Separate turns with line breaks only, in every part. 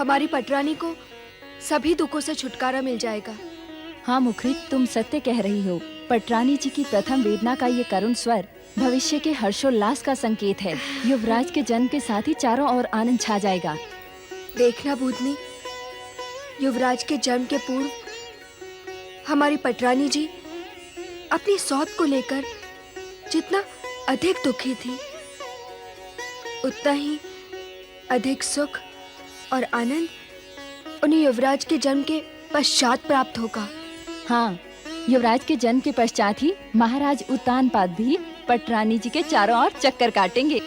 हमारी पटरानी को सभी दुखों से छुटकारा मिल जाएगा।
हाँ मुखरी, तुम सत्य कह रही हो। पटरानी जी की प्रथम वेदना का ये करुण स्वर भविष्य के हर्षोल्लास का संकेत है। युवराज के जन्म के साथ ही चारों ओर आनंद छा जाएगा।
देखना बूदनी, युवराज के जन्म के पूर्व हमारी पटरानी जी अपनी सौत को लेकर जितना अधिक दुखी थी, उतना ही अधिक सुख और आनंद उन्हें युवराज के जन्म के पश्चात प्राप्त होगा।
हाँ, युवराज के जन्म के पश्चात ही महाराज उत्तानपाद भी पटरानी जी के चारों ओर चक्कर काटेंगे।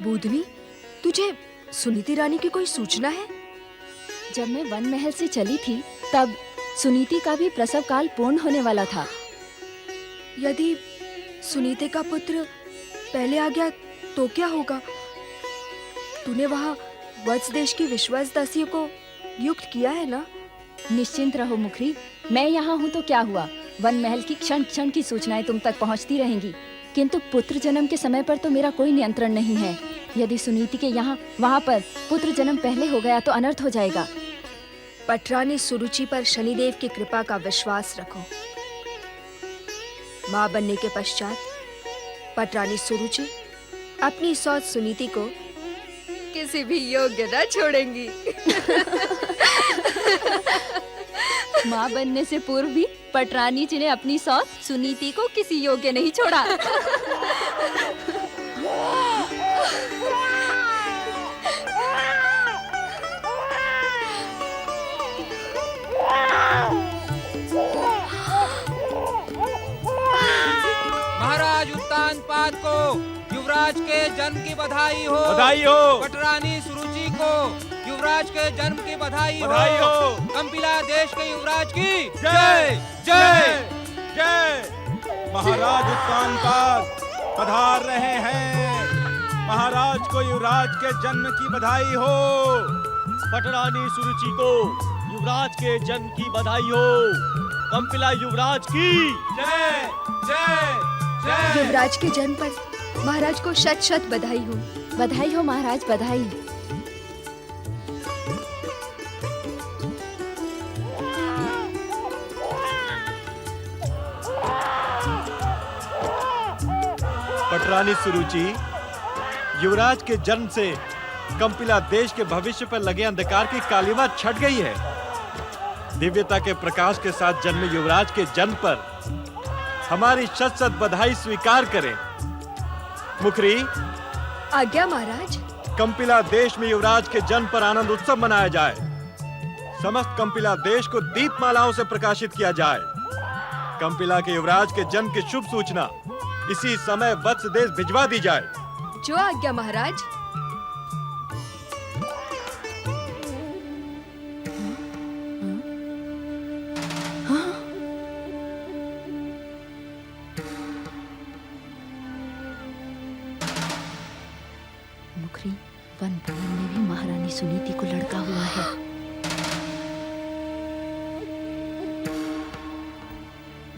बूदनी, तुझे सुनीति रानी की कोई सूचना है?
जब मैं वन महल से चली थी तब सुनीति का भी प्रसव काल पूर्ण होने वाला था।
यदि सुनीति का पुत्र पहले आ गया तो क्या होगा? तूने वहाँ वत्स देश की विश्वास दासियों को नियुक्त किया है ना?
निश्चिंत रहो मुखरी, मैं यहाँ हूँ तो क्या हुआ। वन महल की क्षण क्षण की सूचनाएं तुम तक पहुँचती रहेंगी, किंतु पुत्र जन्म के समय पर तो मेरा कोई नियंत्रण नहीं है। यदि सुनीति के यहाँ वहाँ पर पुत्र जन्म पहले हो गया तो अनर्थ हो जाएगा।
पटरानी सुरुचि पर शनिदेव की कृपा का विश्वास रखो। माँ बनने के पश्चात पटरानी सुरुचि अपनी सौत सुनीति को किसी भी योग्य न छोड़ेंगी।
माँ बनने से पूर्व भी पटरानी जी ने अपनी सौत सुनीति को किसी योग्य नहीं छोड़ा।
महाराज उत्तानपाद को युवराज के जन्म की बधाई हो।
बधाई हो।
पटरानी सुरुचि को युवराज के जन्म की बधाई
बधाई हो।
कंपिला देश के युवराज की
जय
जय
जय। महाराज उत्तानपाद पधार रहे हैं। महाराज को युवराज के जन्म की बधाई हो।
पटरानी सुरुचि को युवराज के जन्म की बधाई हो। कंपिला युवराज की
जय जय जय।
युवराज के जन्म पर महाराज को शत शत बधाई हो।
बधाई हो महाराज, बधाई।
पटरानी सुरुचि, युवराज के जन्म से कंपिला देश के भविष्य पर लगे अंधकार की कालिमा छट गई है। दिव्यता के प्रकाश के साथ जन्मे युवराज के जन्म पर हमारी शत शत बधाई स्वीकार करें। मुखरी,
आज्ञा महाराज।
कंपिला देश में युवराज के जन्म पर आनंद उत्सव मनाया जाए। समस्त कंपिला देश को दीपमालाओं से प्रकाशित किया जाए। कंपिला के युवराज के जन्म की शुभ सूचना इसी समय वत्स देश भिजवा दी जाए।
जो आज्ञा महाराज।
मुखरी, वन भवन में भी महारानी सुनीति को लड़का हुआ है।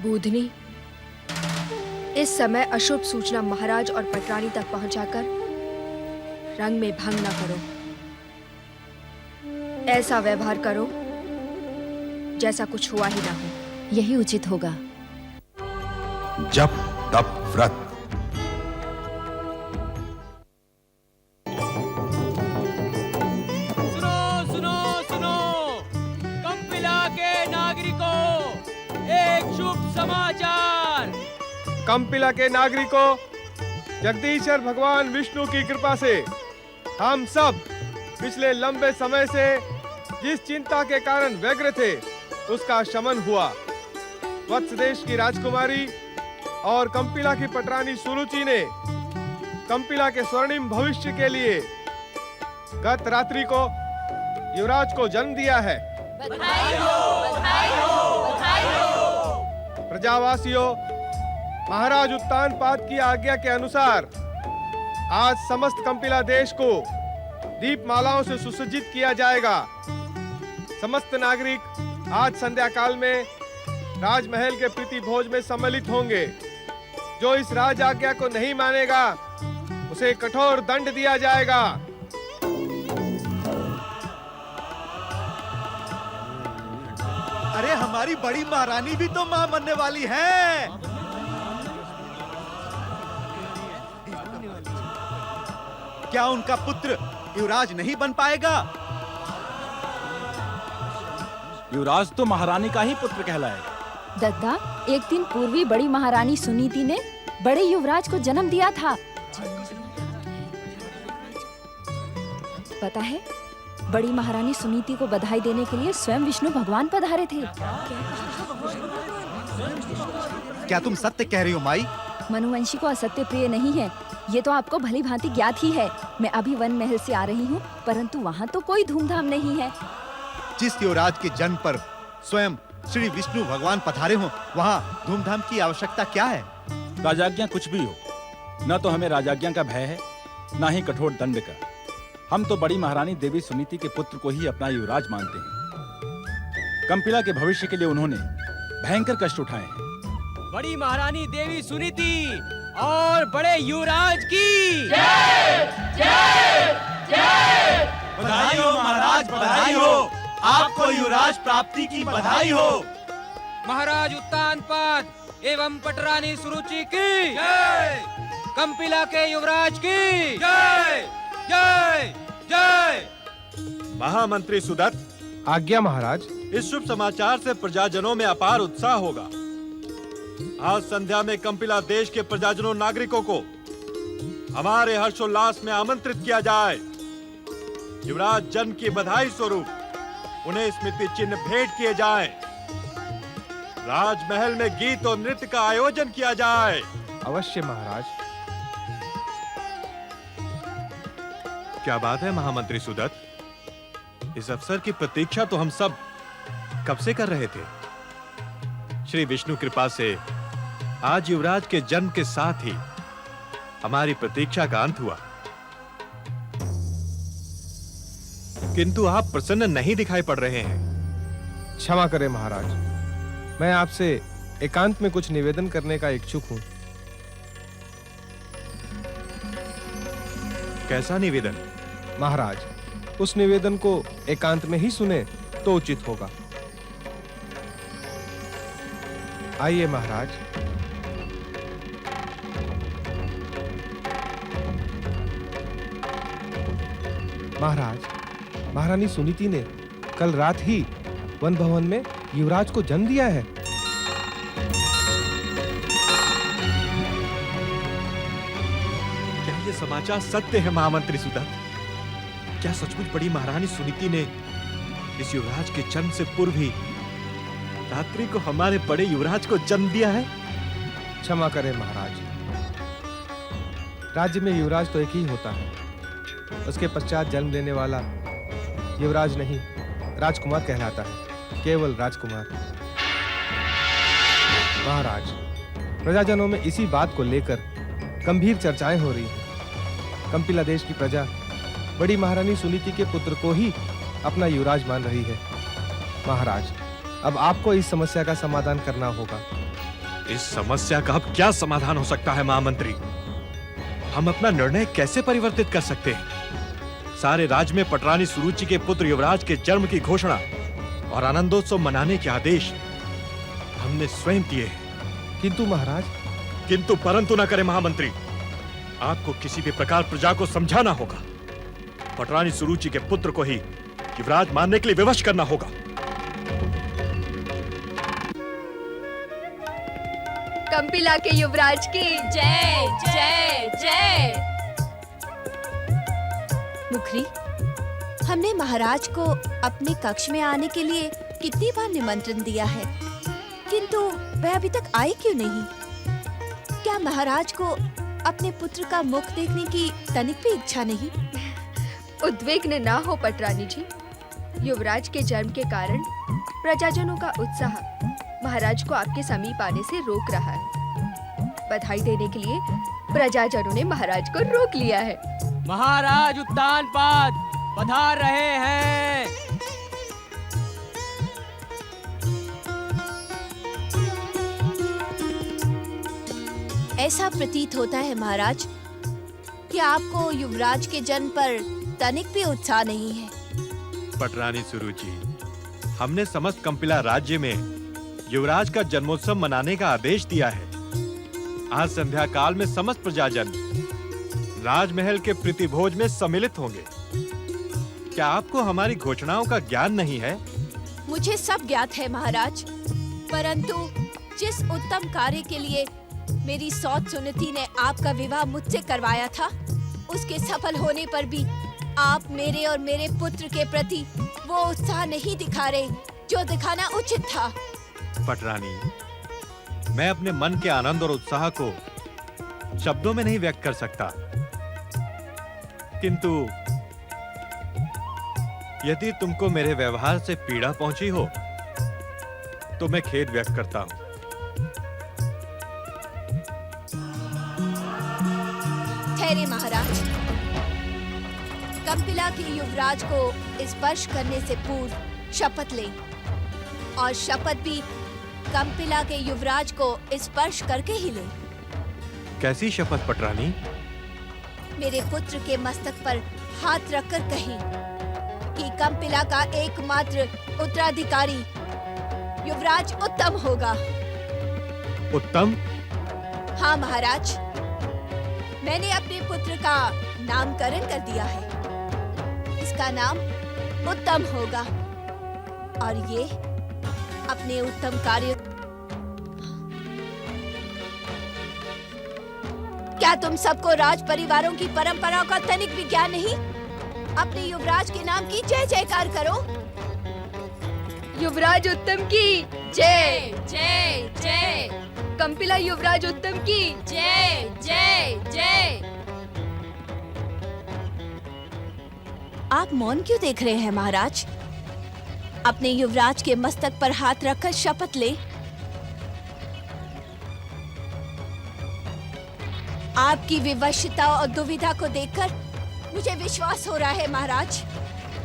बूधनी, इस समय अशुभ सूचना महाराज और पटरानी तक पहुंचाकर रंग में भंग न करो। ऐसा व्यवहार करो जैसा कुछ हुआ ही ना हो।
यही उचित होगा।
जप तप व्रत।
सुनो सुनो सुनो कंपिला के नागरिकों, एक शुभ समाचार।
कंपिला के नागरिकों, जगदीश्वर भगवान विष्णु की कृपा से हम सब पिछले लंबे समय से जिस चिंता के कारण व्यग्र थे उसका शमन हुआ। वत्स देश की राजकुमारी और कंपिला की पटरानी सुरुचि ने कंपिला के स्वर्णिम भविष्य के लिए गत रात्रि को युवराज को जन्म दिया है।
बधाई हो, बधाई हो, बधाई हो।
प्रजावासियों, महाराज उत्तानपाद की आज्ञा के अनुसार आज समस्त कंपिला देश को दीपमालाओं से सुसज्जित किया जाएगा। समस्त नागरिक आज संध्या काल में राजमहल के प्रीति भोज में सम्मिलित होंगे। जो इस राज आज्ञा को नहीं मानेगा उसे कठोर दंड दिया जाएगा।
हमारी बड़ी महारानी भी तो मां बनने वाली है। क्या उनका पुत्र युवराज नहीं बन पाएगा?
युवराज तो महारानी का ही पुत्र कहलाएगा।
दद्दा, एक दिन पूर्वी बड़ी महारानी सुनीति ने बड़े युवराज को जन्म दिया था। पता है, बड़ी महारानी सुनीति को बधाई देने के लिए स्वयं विष्णु भगवान पधारे थे।
क्या तुम सत्य कह रही हो माई?
मनुवंशी को असत्य प्रिय नहीं है, ये तो आपको भली भांति ज्ञात ही है। मैं अभी वन महल से आ रही हूँ, परंतु वहाँ तो कोई धूमधाम नहीं है।
जिस युवराज के जन्म पर स्वयं श्री विष्णु भगवान पधारे हो, वहाँ धूमधाम की आवश्यकता क्या है?
राजाज्ञा कुछ भी हो, न तो हमें राजाज्ञा का भय है, न ही कठोर दंड का। हम तो बड़ी महारानी देवी सुनीति के पुत्र को ही अपना युवराज मानते हैं। कंपिला के भविष्य के लिए उन्होंने भयंकर कष्ट उठाए हैं।
बड़ी महारानी देवी सुनीति और बड़े युवराज की
बधाई हो महाराज, बधाई हो। आपको युवराज प्राप्ति की बधाई हो।
महाराज उत्तानपाद एवं पटरानी सुरुचि की जय। कंपिला के युवराज की जय जय जय।
महामंत्री सुदत्त,
आज्ञा महाराज।
इस शुभ समाचार से प्रजाजनों में अपार उत्साह होगा। आज संध्या में कंपिला देश के प्रजाजनों नागरिकों को हमारे हर्षोल्लास में आमंत्रित किया जाए। युवराज जन्म की बधाई स्वरूप उन्हें स्मृति चिन्ह भेंट किए जाएं। राजमहल में गीत और नृत्य का आयोजन किया जाए।
अवश्य महाराज।
क्या बात है महामंत्री सुदत्त, इस अवसर की प्रतीक्षा तो हम सब कब से कर रहे थे। श्री विष्णु कृपा से आज युवराज के जन्म के साथ ही हमारी प्रतीक्षा का अंत हुआ। किंतु आप प्रसन्न नहीं दिखाई पड़ रहे हैं।
क्षमा करें महाराज, मैं आपसे एकांत में कुछ निवेदन करने का इच्छुक हूँ।
कैसा निवेदन?
महाराज, उस निवेदन को एकांत में ही सुने तो उचित होगा। आइए महाराज। महाराज, महारानी सुनीति ने कल रात ही वन भवन में युवराज को जन्म दिया है।
क्या ये समाचार सत्य है महामंत्री सुदत्त? क्या सचमुच बड़ी महारानी सुनीति ने इस युवराज के जन्म से पूर्व ही रात्रि को हमारे बड़े युवराज को जन्म दिया है?
क्षमा करें महाराज, राज्य में युवराज तो एक ही होता है। उसके पश्चात जन्म लेने वाला युवराज नहीं, राजकुमार कहलाता है, केवल राजकुमार। महाराज, प्रजाजनों में इसी बात को लेकर गंभीर चर्चाएं हो रही हैं। कंपिला देश की प्रजा बड़ी महारानी सुनीति के पुत्र को ही अपना युवराज मान रही है। महाराज, अब आपको इस समस्या का समाधान करना होगा।
इस समस्या का अब क्या समाधान हो सकता है महामंत्री? हम अपना निर्णय कैसे परिवर्तित कर सकते हैं? सारे राज्य में पटरानी सुरुचि के पुत्र युवराज के जन्म की घोषणा और आनंदोत्सव मनाने के आदेश हमने स्वयं दिए हैं।
किंतु महाराज,
किंतु परंतु न करें महामंत्री। आपको किसी भी प्रकार प्रजा को समझाना होगा। पटरानी सुरुचि के पुत्र को ही युवराज मानने के लिए विवश करना होगा।
कंपिला के युवराज की
जय जय जय। मुखरी, हमने महाराज को अपने कक्ष में आने के लिए कितनी बार निमंत्रण दिया है, किंतु वह अभी तक आए क्यों नहीं? क्या महाराज को अपने पुत्र का मुख देखने की तनिक भी इच्छा नहीं?
उद्विग्न ना हो पटरानी जी। युवराज के जन्म के कारण प्रजाजनों का उत्साह महाराज को आपके समीप आने से रोक रहा है। बधाई देने के लिए प्रजाजनों ने महाराज को रोक लिया है।
महाराज उत्तानपाद पधार रहे हैं।
ऐसा प्रतीत होता है महाराज कि आपको युवराज के जन्म पर तनिक भी उत्साह नहीं है।
पटरानी सुरुचि, हमने समस्त कंपिला राज्य में युवराज का जन्मोत्सव मनाने का आदेश दिया है। आज संध्या काल में समस्त प्रजाजन राजमहल के प्रीतिभोज में सम्मिलित होंगे। क्या आपको हमारी घोषणाओं का ज्ञान नहीं है?
मुझे सब ज्ञात है महाराज, परंतु जिस उत्तम कार्य के लिए मेरी सौत सुनीति ने आपका विवाह मुझसे करवाया था, उसके सफल होने पर भी आप मेरे और मेरे पुत्र के प्रति वो उत्साह नहीं दिखा रहे जो दिखाना उचित था।
पटरानी, मैं अपने मन के आनंद और उत्साह को शब्दों में नहीं व्यक्त कर सकता, किंतु यदि तुमको मेरे व्यवहार से पीड़ा पहुंची हो तो मैं खेद व्यक्त करता हूं।
ठहरे महाराज, कंपिला के युवराज को स्पर्श करने से पूर्व शपथ लें, और शपथ भी कंपिला के युवराज को स्पर्श करके ही लें।
कैसी शपथ पटरानी?
मेरे पुत्र के मस्तक पर हाथ रखकर कहें कि कंपिला का एकमात्र उत्तराधिकारी युवराज उत्तम होगा।
उत्तम?
हाँ महाराज, मैंने अपने पुत्र का नामकरण कर दिया है। इसका नाम उत्तम होगा, और ये अपने उत्तम कार्य। क्या तुम सबको राज परिवारों की परंपराओं का तनिक भी ज्ञान नहीं? अपने युवराज के नाम की जय जयकार करो।
युवराज उत्तम की
जय जय जय।
कंपिला युवराज उत्तम की
जय जय जय। आप मौन क्यों देख रहे हैं महाराज? अपने युवराज के मस्तक पर हाथ रखकर शपथ ले। आपकी विवशता और दुविधा को देखकर मुझे विश्वास हो रहा है महाराज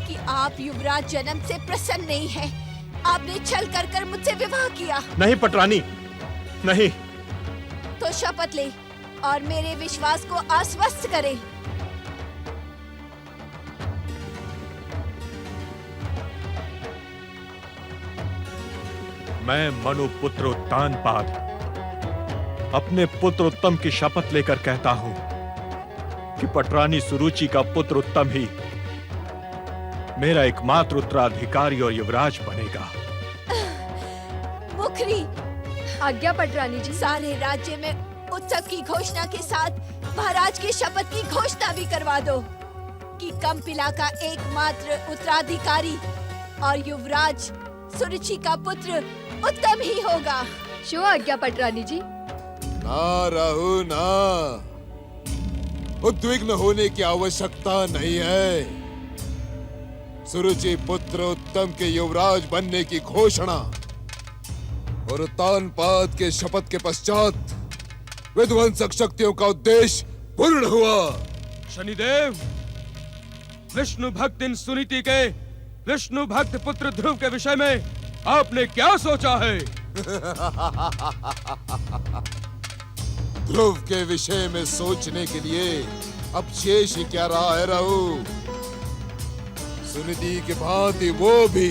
कि आप युवराज जन्म से प्रसन्न नहीं हैं। आपने छल कर कर मुझसे विवाह किया।
नहीं पटरानी, नहीं।
तो शपथ ले और मेरे विश्वास को आश्वस्त करें।
मैं मनुपुत्र उत्तानपाद अपने पुत्र उत्तम की शपथ लेकर कहता हूं कि पटरानी सुरुचि का पुत्र उत्तम ही मेरा एकमात्र उत्तराधिकारी और युवराज बनेगा।
मुखरी,
आज्ञा पटरानी जी।
सारे राज्य में उत्सव की घोषणा के साथ महाराज की शपथ की घोषणा भी करवा दो कि कंपिला का एकमात्र उत्तराधिकारी और युवराज सुरुचि का पुत्र उत्तम ही होगा।
शो आज्ञा पटरानी जी।
ना राहु ना, उद्विग्न होने की आवश्यकता नहीं है। सुरुचि पुत्र उत्तम के युवराज बनने की घोषणा और उत्तानपाद के शपथ के पश्चात विध्वंसक शक्तियों का उद्देश्य पूर्ण हुआ।
शनिदेव, विष्णु भक्त इन सुनीति के विष्णु भक्त पुत्र ध्रुव के विषय में आपने क्या सोचा है?
ध्रुव के विषय में सोचने के लिए अब शेष ही क्या रहा है राहु? सुनिधि के भांति वो भी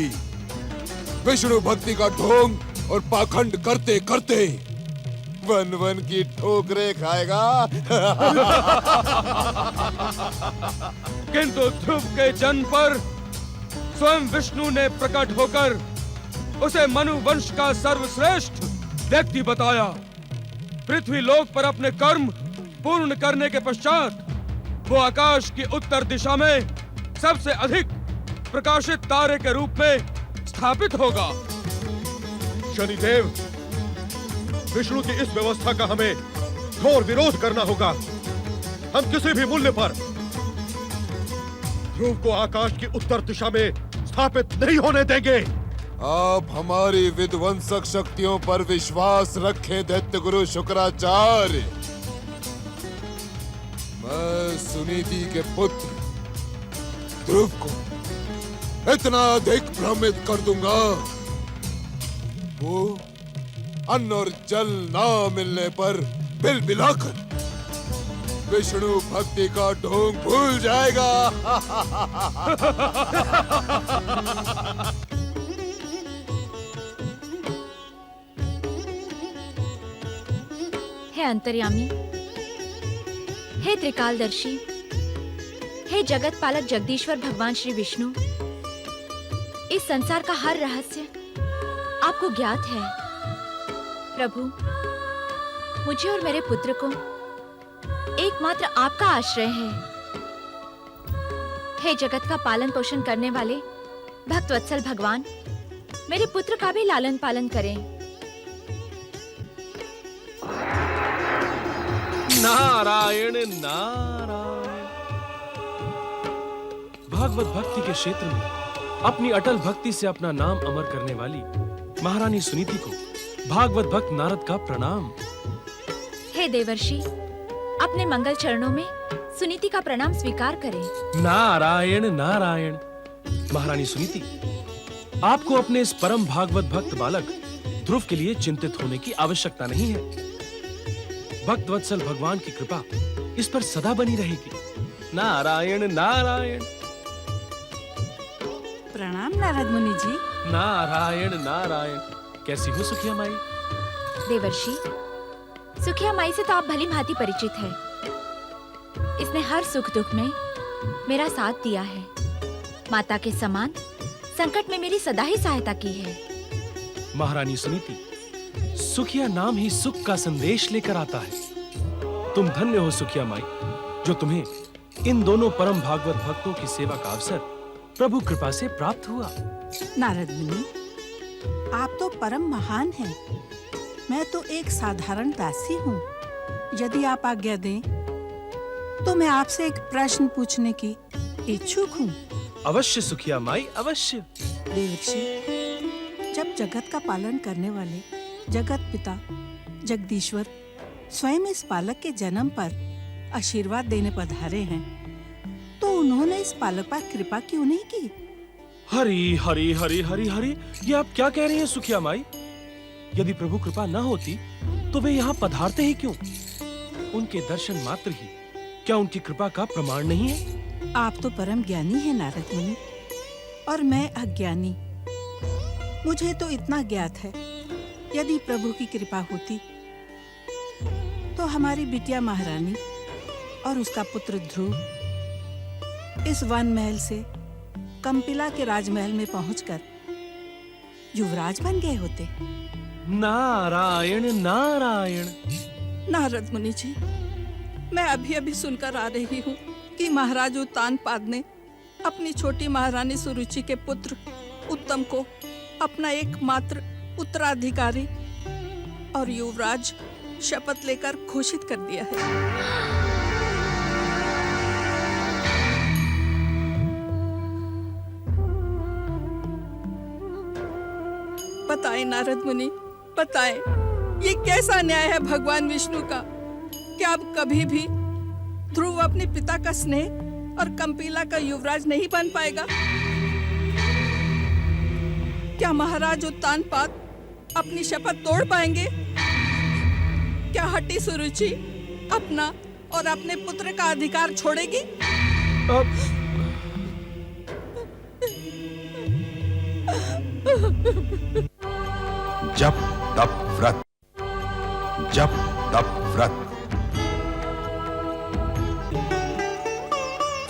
विष्णु भक्ति का ढोंग और पाखंड करते करते वन वन की ठोकरें खाएगा।
किंतु ध्रुव के जन्म पर स्वयं विष्णु ने प्रकट होकर उसे मनु वंश का सर्वश्रेष्ठ व्यक्ति बताया। पृथ्वी लोक पर अपने कर्म पूर्ण करने के पश्चात वो आकाश की उत्तर दिशा में सबसे अधिक प्रकाशित तारे के रूप में स्थापित होगा।
शनिदेव, विष्णु की इस व्यवस्था का हमें घोर विरोध करना होगा। हम किसी भी मूल्य पर ध्रुव को आकाश की उत्तर दिशा में स्थापित नहीं होने देंगे।
आप हमारी विध्वंसक शक्तियों पर विश्वास रखें दैत्य गुरु शुक्राचार्य। मैं सुनीति के पुत्र ध्रुव को इतना अधिक भ्रमित कर दूंगा, वो अन्न और जल ना मिलने पर बिलबिलाकर विष्णु भक्ति का ढोंग भूल जाएगा।
अंतर्यामी, हे त्रिकालदर्शी, हे जगत पालक जगदीश्वर भगवान श्री विष्णु, इस संसार का हर रहस्य आपको ज्ञात है। प्रभु, मुझे और मेरे पुत्र को एकमात्र आपका आश्रय है। हे जगत का पालन पोषण करने वाले भक्तवत्सल भगवान, मेरे पुत्र का भी लालन पालन करें।
नारायण नारायण। भागवत भक्ति के क्षेत्र में अपनी अटल भक्ति से अपना नाम अमर करने वाली महारानी सुनीति को भागवत भक्त नारद का प्रणाम।
हे देवर्षि, अपने मंगल चरणों में सुनीति का प्रणाम स्वीकार करें।
नारायण नारायण। महारानी सुनीति, आपको अपने इस परम भागवत भक्त बालक ध्रुव के लिए चिंतित होने की आवश्यकता नहीं है। भक्त वत्सल भगवान की कृपा इस पर सदा बनी रहेगी। नारायण नारायण।
प्रणाम नारद मुनि जी।
नारायण नारायण। कैसी हो सुखिया माई?
देवर्षि, सुखिया माई से तो आप भली भांति परिचित है। इसने हर सुख दुख में मेरा साथ दिया है। माता के समान संकट में मेरी सदा ही सहायता की है।
महारानी सुनीति, सुखिया नाम ही सुख का संदेश लेकर आता है। तुम धन्य हो सुखिया माई, जो तुम्हें इन दोनों परम भागवत भक्तों की सेवा का अवसर प्रभु कृपा से प्राप्त हुआ।
नारद मुनि, आप तो परम महान हैं। मैं तो एक साधारण दासी हूँ। यदि आप आज्ञा दें तो मैं आपसे एक प्रश्न पूछने की इच्छुक हूँ।
अवश्य सुखिया माई, अवश्य।
देवर्षि, जब जगत का पालन करने वाले जगत पिता जगदीश्वर स्वयं इस बालक के जन्म पर आशीर्वाद देने पधारे हैं, तो उन्होंने इस बालक पर कृपा क्यों नहीं की?
हरि हरि हरि हरि हरि, ये आप क्या कह रही हैं सुखिया माई? यदि प्रभु कृपा न होती तो वे यहाँ पधारते ही क्यों? उनके दर्शन मात्र ही क्या उनकी कृपा का प्रमाण नहीं है?
आप तो परम ज्ञानी हैं नारद मुनि, और मैं अज्ञानी। मुझे तो इतना ज्ञात है, यदि प्रभु की कृपा होती तो हमारी बिटिया महारानी और उसका पुत्र ध्रुव इस वन महल से कंपिला के राजमहल में पहुंचकर युवराज बन गए होते।
नारायण नारायण।
नारद मुनि जी, मैं अभी अभी सुनकर आ रही हूँ कि महाराज उत्तानपाद ने अपनी छोटी महारानी सुरुचि के पुत्र उत्तम को अपना एकमात्र उत्तराधिकारी और युवराज शपथ लेकर घोषित कर दिया है। बताएं नारद मुनि, बताएं, ये कैसा न्याय है भगवान विष्णु का? क्या अब कभी भी ध्रुव अपने पिता का स्नेह और कंपिला का युवराज नहीं बन पाएगा? क्या महाराज उत्तानपाद अपनी शपथ तोड़ पाएंगे? क्या हठी सुरुचि अपना और अपने पुत्र का अधिकार छोड़ेगी?
जप तप व्रत, जप तप व्रत।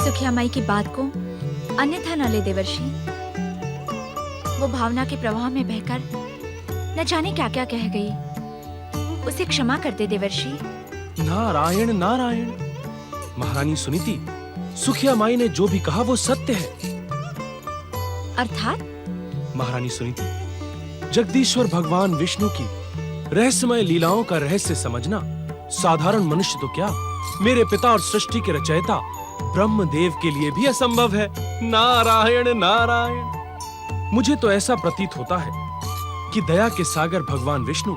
सुखिया माई की बात को अन्यथा न ले देवर्षि। वो भावना के प्रवाह में बहकर न जाने क्या क्या कह गई। उसे क्षमा कर दे देवर्षि।
नारायण नारायण। महारानी सुनीति, सुखिया माई ने जो भी कहा वो सत्य है।
अर्थात?
महारानी सुनीति, जगदीश्वर भगवान विष्णु की रहस्यमय लीलाओं का रहस्य समझना साधारण मनुष्य तो क्या, मेरे पिता और सृष्टि के रचयिता ब्रह्मदेव के लिए भी असंभव है। नारायण नारायण। मुझे तो ऐसा प्रतीत होता है कि दया के सागर भगवान विष्णु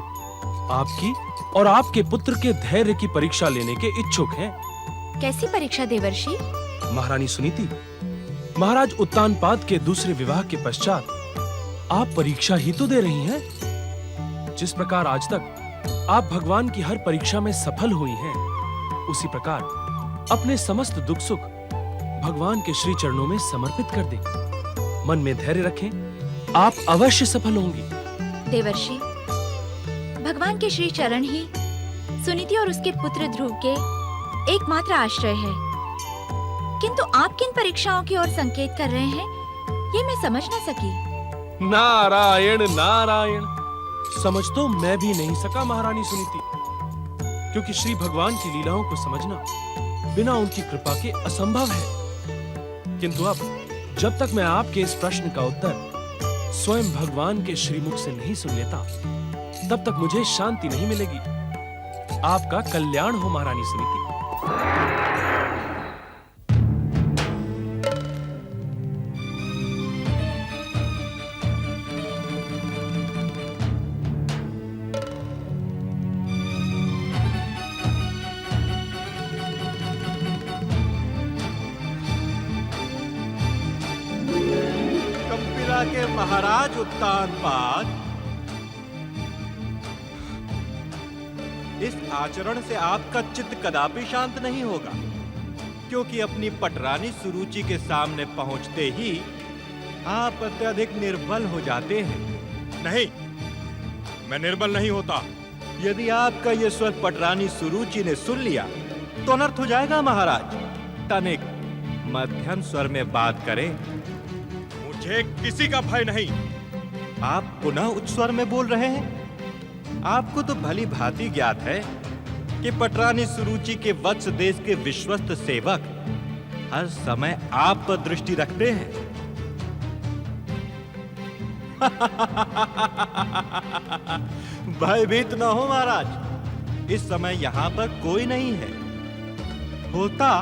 आपकी और आपके पुत्र के धैर्य की परीक्षा लेने के इच्छुक हैं।
कैसी परीक्षा देवर्षि?
महारानी सुनीति, महाराज उत्तानपाद के दूसरे विवाह के पश्चात आप परीक्षा ही तो दे रही हैं। जिस प्रकार आज तक आप भगवान की हर परीक्षा में सफल हुई हैं, उसी प्रकार अपने समस्त दुख सुख भगवान के श्री चरणों में समर्पित कर दें। मन में धैर्य रखें, आप अवश्य सफल होंगी।
देवर्षि, भगवान के श्री चरण ही सुनीति और उसके पुत्र ध्रुव के एकमात्र आश्रय है। किंतु आप किन परीक्षाओं की ओर संकेत कर रहे हैं, ये मैं समझ न सकी।
नारायण नारायण, समझ तो मैं भी नहीं सका महारानी सुनीति, क्योंकि श्री भगवान की लीलाओं को समझना बिना उनकी कृपा के असंभव है। किंतु अब जब तक मैं आपके इस प्रश्न का उत्तर स्वयं भगवान के श्रीमुख से नहीं सुन लेता, तब तक मुझे शांति नहीं मिलेगी। आपका कल्याण हो महारानी सुनीति।
कंपिला के महाराज उत्तानपाद, इस आचरण से आपका चित्त कदापि शांत नहीं होगा, क्योंकि अपनी पटरानी सुरुचि के सामने पहुंचते ही आप अत्यधिक निर्बल हो जाते हैं।
नहीं, मैं निर्बल नहीं होता।
यदि आपका यह स्वर पटरानी सुरुचि ने सुन लिया तो अनर्थ हो जाएगा महाराज। तनिक मध्यम स्वर में बात करें।
मुझे किसी का भय नहीं।
आप पुनः उच्च स्वर में बोल रहे हैं। आपको तो भली भांति ज्ञात है कि पटरानी सुरुचि के वत्स देश के विश्वस्त सेवक हर समय आप पर दृष्टि रखते हैं। भयभीत न हो महाराज, इस समय यहां पर कोई नहीं है। होता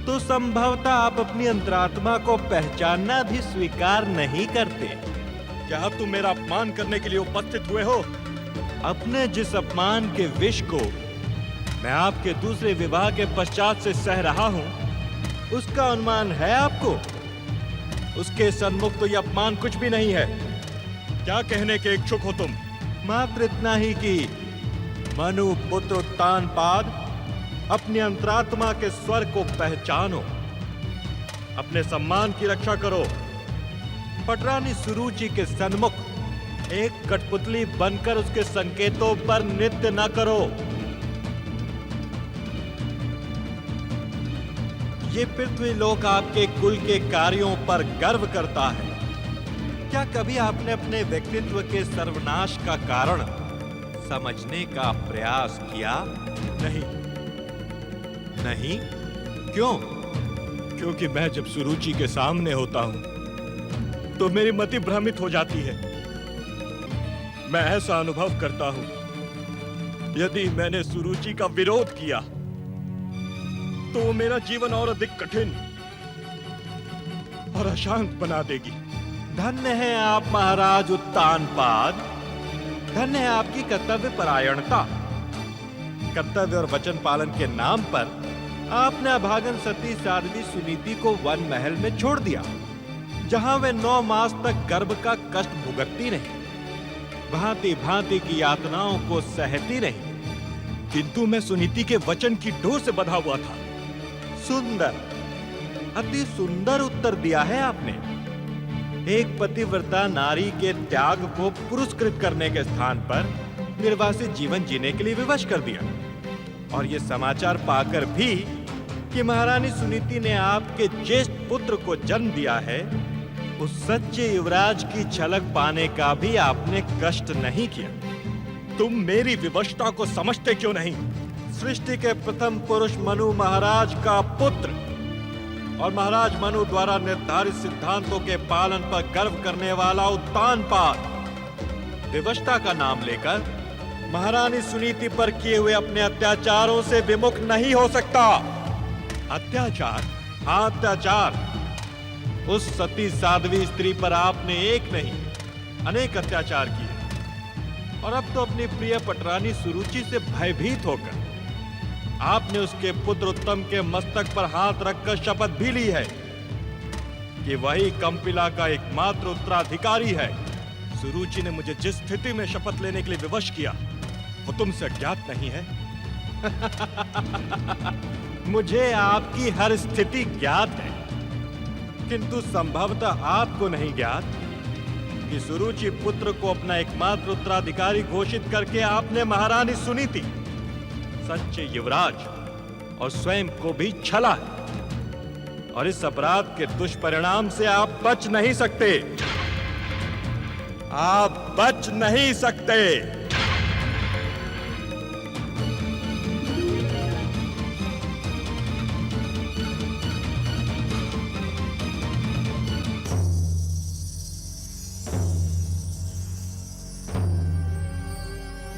तो संभवतः आप अपनी अंतरात्मा को पहचानना भी स्वीकार नहीं करते।
क्या तुम मेरा अपमान करने के लिए उपस्थित हुए हो?
अपने जिस अपमान के विष को मैं आपके दूसरे विवाह के पश्चात से सह रहा हूं, उसका अनुमान है आपको? उसके सन्मुख तो यह अपमान कुछ भी नहीं है।
क्या कहने के इच्छुक हो तुम?
मात्र इतना ही कि मनु पुत्र उत्तानपाद, अपनी अंतरात्मा के स्वर को पहचानो,
अपने सम्मान की रक्षा करो।
पटरानी सुरुचि के सन्मुख एक कठपुतली बनकर उसके संकेतों पर नृत्य न करो। ये पृथ्वी लोक आपके कुल के कार्यों पर गर्व करता है। क्या कभी आपने अपने व्यक्तित्व के सर्वनाश का कारण समझने का प्रयास किया?
नहीं।
नहीं? क्यों?
क्योंकि मैं जब सुरुचि के सामने होता हूं तो मेरी मति भ्रमित हो जाती है। मैं ऐसा अनुभव करता हूं, यदि मैंने सुरुचि का विरोध किया तो वो मेरा जीवन और अधिक कठिन और अशांत बना देगी।
धन्य है आप महाराज उत्तानपाद, धन्य है आपकी कर्तव्य परायणता। कर्तव्य और वचन पालन के नाम पर आपने अभागन सती साध्वी सुनीति को वन महल में छोड़ दिया, जहां वे 9 मास तक गर्भ का कष्ट भुगतती रही, भांति भांति की यातनाओं को सहती रही।
किंतु मैं सुनीति के वचन की डोर से बंधा हुआ था।
सुंदर, अति सुंदर उत्तर दिया है आपने। एक पतिव्रता नारी के त्याग को पुरस्कृत करने के स्थान पर निर्वासित जीवन जीने के लिए विवश कर दिया। और ये समाचार पाकर भी कि महारानी सुनीति ने आपके ज्येष्ठ पुत्र को जन्म दिया है, उस सच्चे युवराज की झलक पाने का भी आपने कष्ट नहीं किया।
तुम मेरी विवशता को समझते क्यों नहीं?
सृष्टि के प्रथम पुरुष मनु महाराज का पुत्र और महाराज मनु द्वारा निर्धारित सिद्धांतों के पालन पर गर्व करने वाला उत्तानपाद विवशता का नाम लेकर महारानी सुनीति पर किए हुए अपने अत्याचारों से विमुख नहीं हो सकता। अत्याचार? हाँ, अत्याचार। उस सती साध्वी स्त्री पर आपने एक नहीं अनेक अत्याचार किए, और अब तो अपनी प्रिय पटरानी सुरुचि से भयभीत होकर आपने उसके पुत्र उत्तम के मस्तक पर हाथ रखकर शपथ भी ली है कि वही कंपिला का एकमात्र उत्तराधिकारी है।
सुरुचि ने मुझे जिस स्थिति में शपथ लेने के लिए विवश किया वो तुमसे अज्ञात नहीं है।
मुझे आपकी हर स्थिति ज्ञात है, किंतु संभवतः आपको नहीं ज्ञात कि सुरुचि पुत्र को अपना एकमात्र उत्तराधिकारी घोषित करके आपने महारानी सुनीति सच्चे युवराज और स्वयं को भी छला है और इस अपराध के दुष्परिणाम से आप बच नहीं सकते। आप बच नहीं सकते।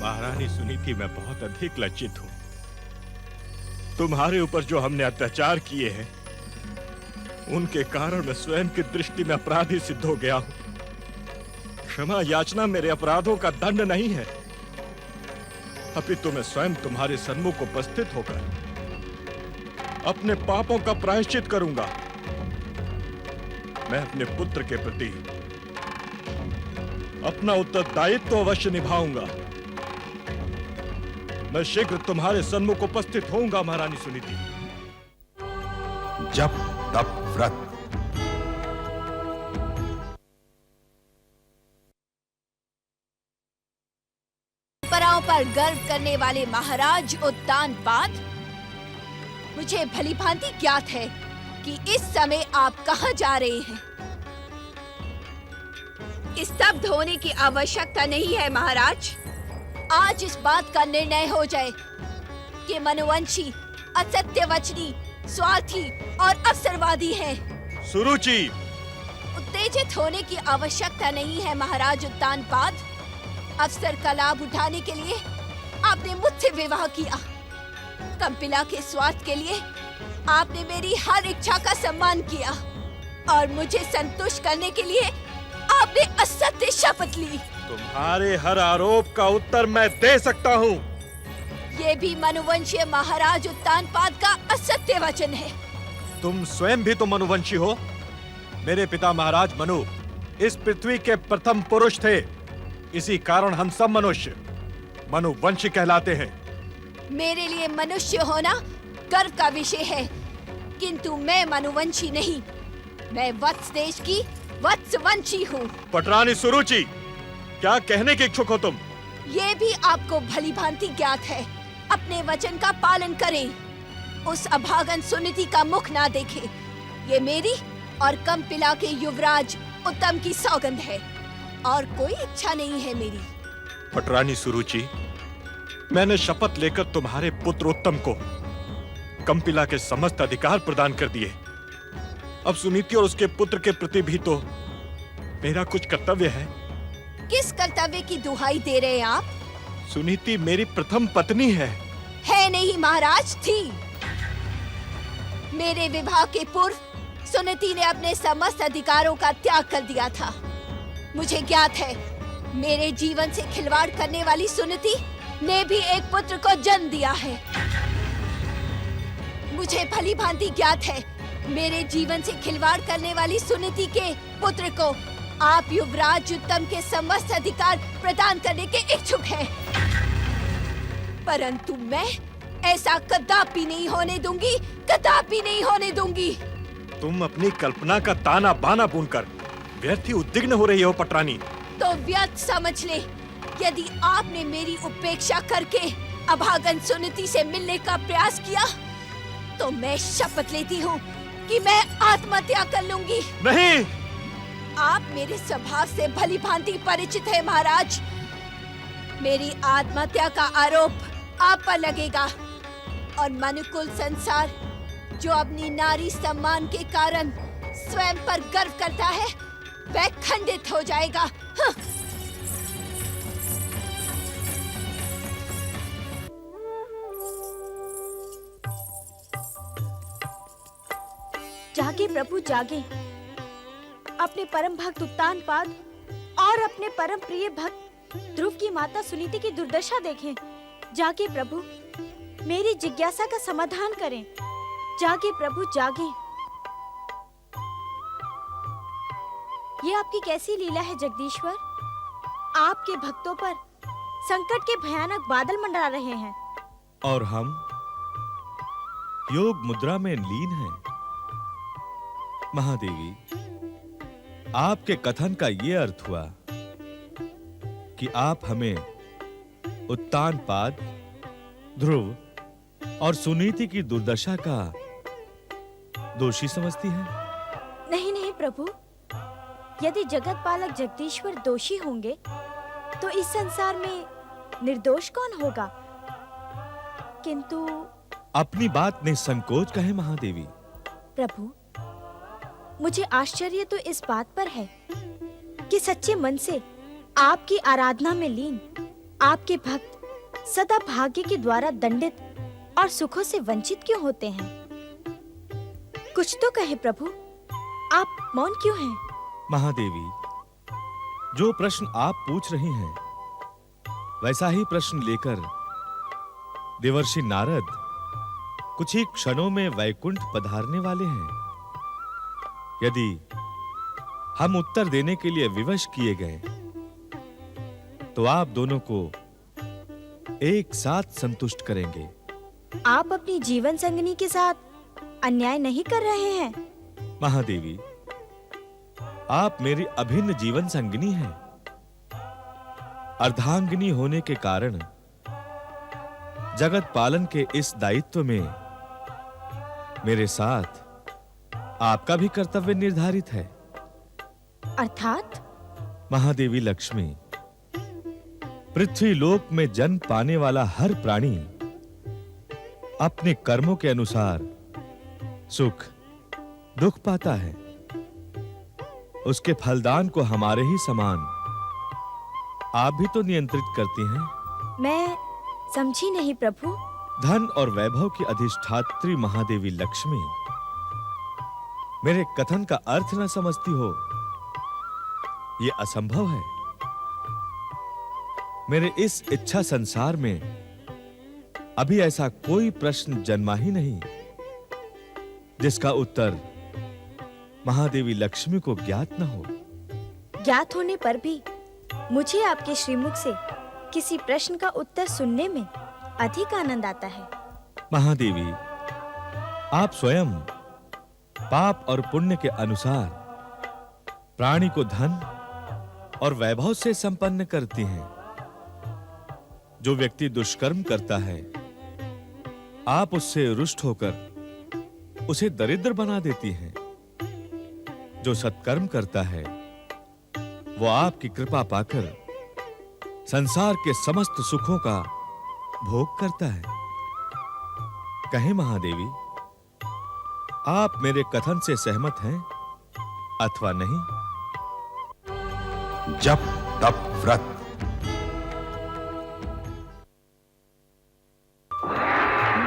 महारानी सुनीति, मैं बहुत अधिक लज्जित हूं। तुम्हारे ऊपर जो हमने अत्याचार किए हैं उनके कारण मैं स्वयं की दृष्टि में अपराधी सिद्ध हो गया हूं। क्षमा याचना मेरे अपराधों का दंड नहीं है, अपितु मैं स्वयं तुम्हारे सन्मुख उपस्थित होकर अपने पापों का प्रायश्चित करूंगा। मैं अपने पुत्र के प्रति अपना उत्तरदायित्व अवश्य निभाऊंगा। मैं शीघ्र तुम्हारे सन्मुख उपस्थित होऊंगा महारानी सुनीति।
जप तप व्रत।
परंपराओं पर गर्व करने वाले महाराज उत्तानपाद, मुझे भलीभांति ज्ञात है कि इस समय आप कहां जा रहे हैं। स्तब्ध होने की आवश्यकता नहीं है महाराज। आज इस बात का निर्णय हो जाए कि मनुवंशी असत्यवचनी, स्वार्थी और अवसरवादी है।
सुरुचि,
उत्तेजित होने की आवश्यकता नहीं है महाराज उत्तानपाद। अवसर का लाभ उठाने के लिए आपने मुझसे विवाह किया। कंपिला के स्वार्थ के लिए आपने मेरी हर इच्छा का सम्मान किया और मुझे संतुष्ट करने के लिए आपने असत्य शपथ ली।
तुम्हारे हर आरोप का उत्तर मैं दे सकता हूँ।
ये भी मनुवंशीय महाराज उत्तानपाद का असत्य वचन है।
तुम स्वयं भी तो मनुवंशी हो। मेरे पिता महाराज मनु इस पृथ्वी के प्रथम पुरुष थे। इसी कारण हम सब मनुष्य मनुवंशी कहलाते हैं।
मेरे लिए मनुष्य होना गर्व का विषय है, किंतु मैं मनुवंशी नहीं। मैं वत्स देश की वत्सवंशी हूँ।
पटरानी सुरुचि, क्या कहने के इच्छुक हो तुम?
ये भी आपको भलीभांति ज्ञात है। अपने वचन का पालन करें। उस अभागन सुनीति का मुख ना देखें। ये मेरी और कंपिला के युवराज उत्तम की सौगंध है और कोई इच्छा नहीं है मेरी।
पटरानी सुरुचि, मैंने शपथ लेकर तुम्हारे पुत्र उत्तम को कंपिला के समस्त अधिकार प्रदान कर दिए। अब सुनीति और उसके पुत्र के प्रति भी तो मेरा कुछ कर्तव्य है।
किस कर्तव्य की दुहाई दे रहे हैं आप?
सुनीति मेरी प्रथम पत्नी है।
है नहीं महाराज, थी। मेरे विवाह के पूर्व सुनीति ने अपने समस्त अधिकारों का त्याग कर दिया था। मुझे ज्ञात है, मेरे जीवन से खिलवाड़ करने वाली सुनीति ने भी एक पुत्र को जन्म दिया है। मुझे भली भांति ज्ञात है, मेरे जीवन से खिलवाड़ करने वाली सुनीति के पुत्र को आप युवराज उत्तम के समस्त अधिकार प्रदान करने के इच्छुक हैं। परंतु मैं ऐसा कदापि नहीं होने दूंगी, कदापि नहीं होने दूंगी।
तुम अपनी कल्पना का ताना बाना बुनकर व्यर्थ ही उद्विग्न हो रही हो पटरानी।
तो व्यर्थ समझ ले। यदि आपने मेरी उपेक्षा करके अभागन सुनीति से मिलने का प्रयास किया, तो मैं शपथ लेती हूँ कि मैं आत्महत्या कर लूंगी।
नहीं,
आप मेरे स्वभाव से भली भांति परिचित है महाराज। मेरी आत्महत्या का आरोप आप पर लगेगा और मनुकुल संसार जो अपनी नारी सम्मान के कारण स्वयं पर गर्व करता है, वह खंडित हो जाएगा।
जागे प्रभु जागे। अपने परम भक्त उत्तानपाद और अपने परम प्रिय भक्त ध्रुव की माता सुनीति की दुर्दशा देखें। जागे प्रभु, मेरी जिज्ञासा का समाधान करें। जागे प्रभु जागे। ये आपकी कैसी लीला है जगदीश्वर? आपके भक्तों पर संकट के भयानक बादल मंडरा रहे हैं
और हम योग मुद्रा में लीन हैं। महादेवी, आपके कथन का ये अर्थ हुआ कि आप हमें उत्तानपाद, ध्रुव
और सुनीति की दुर्दशा का दोषी समझती हैं?
नहीं नहीं प्रभु, यदि जगत पालक जगदीश्वर दोषी होंगे तो इस संसार में निर्दोष कौन होगा? किंतु
अपनी बात निसंकोच कहे महादेवी।
प्रभु, मुझे आश्चर्य तो इस बात पर है कि सच्चे मन से आपकी आराधना में लीन आपके भक्त सदा भाग्य के द्वारा दंडित और सुखों से वंचित क्यों होते हैं? कुछ तो कहे प्रभु, आप मौन क्यों हैं?
महादेवी, जो प्रश्न आप पूछ रही हैं, वैसा ही प्रश्न लेकर देवर्षि नारद कुछ ही क्षणों में वैकुंठ पधारने वाले हैं। यदि हम उत्तर देने के लिए विवश किए गए तो आप दोनों को एक साथ संतुष्ट करेंगे।
आप अपनी जीवन संगनी के साथ अन्याय नहीं कर रहे हैं?
महादेवी, आप मेरी अभिन्न जीवन संगिनी हैं। अर्धांगिनी होने के कारण जगत पालन के इस दायित्व में मेरे साथ आपका भी कर्तव्य निर्धारित है।
अर्थात?
महादेवी लक्ष्मी, पृथ्वी लोक में जन्म पाने वाला हर प्राणी अपने कर्मों के अनुसार सुख दुख पाता है। उसके फलदान को हमारे ही समान आप भी तो नियंत्रित करती हैं।
मैं समझी नहीं प्रभु।
धन और वैभव की अधिष्ठात्री महादेवी लक्ष्मी, मेरे कथन का अर्थ न समझती हो, यह असंभव है। मेरे इस इच्छा संसार में अभी ऐसा कोई प्रश्न जन्मा ही नहीं जिसका उत्तर महादेवी लक्ष्मी को ज्ञात न हो।
ज्ञात होने पर भी मुझे आपके श्रीमुख से किसी प्रश्न का उत्तर सुनने में अधिक आनंद आता है।
महादेवी, आप स्वयं पाप और पुण्य के अनुसार प्राणी को धन और वैभव से संपन्न करती हैं। जो व्यक्ति दुष्कर्म करता है, आप उससे रुष्ट होकर उसे दरिद्र बना देती हैं। जो सत्कर्म करता है, वो आपकी कृपा पाकर संसार के समस्त सुखों का भोग करता है। कहें महादेवी, आप मेरे कथन से सहमत हैं अथवा नहीं?
जप तप व्रत।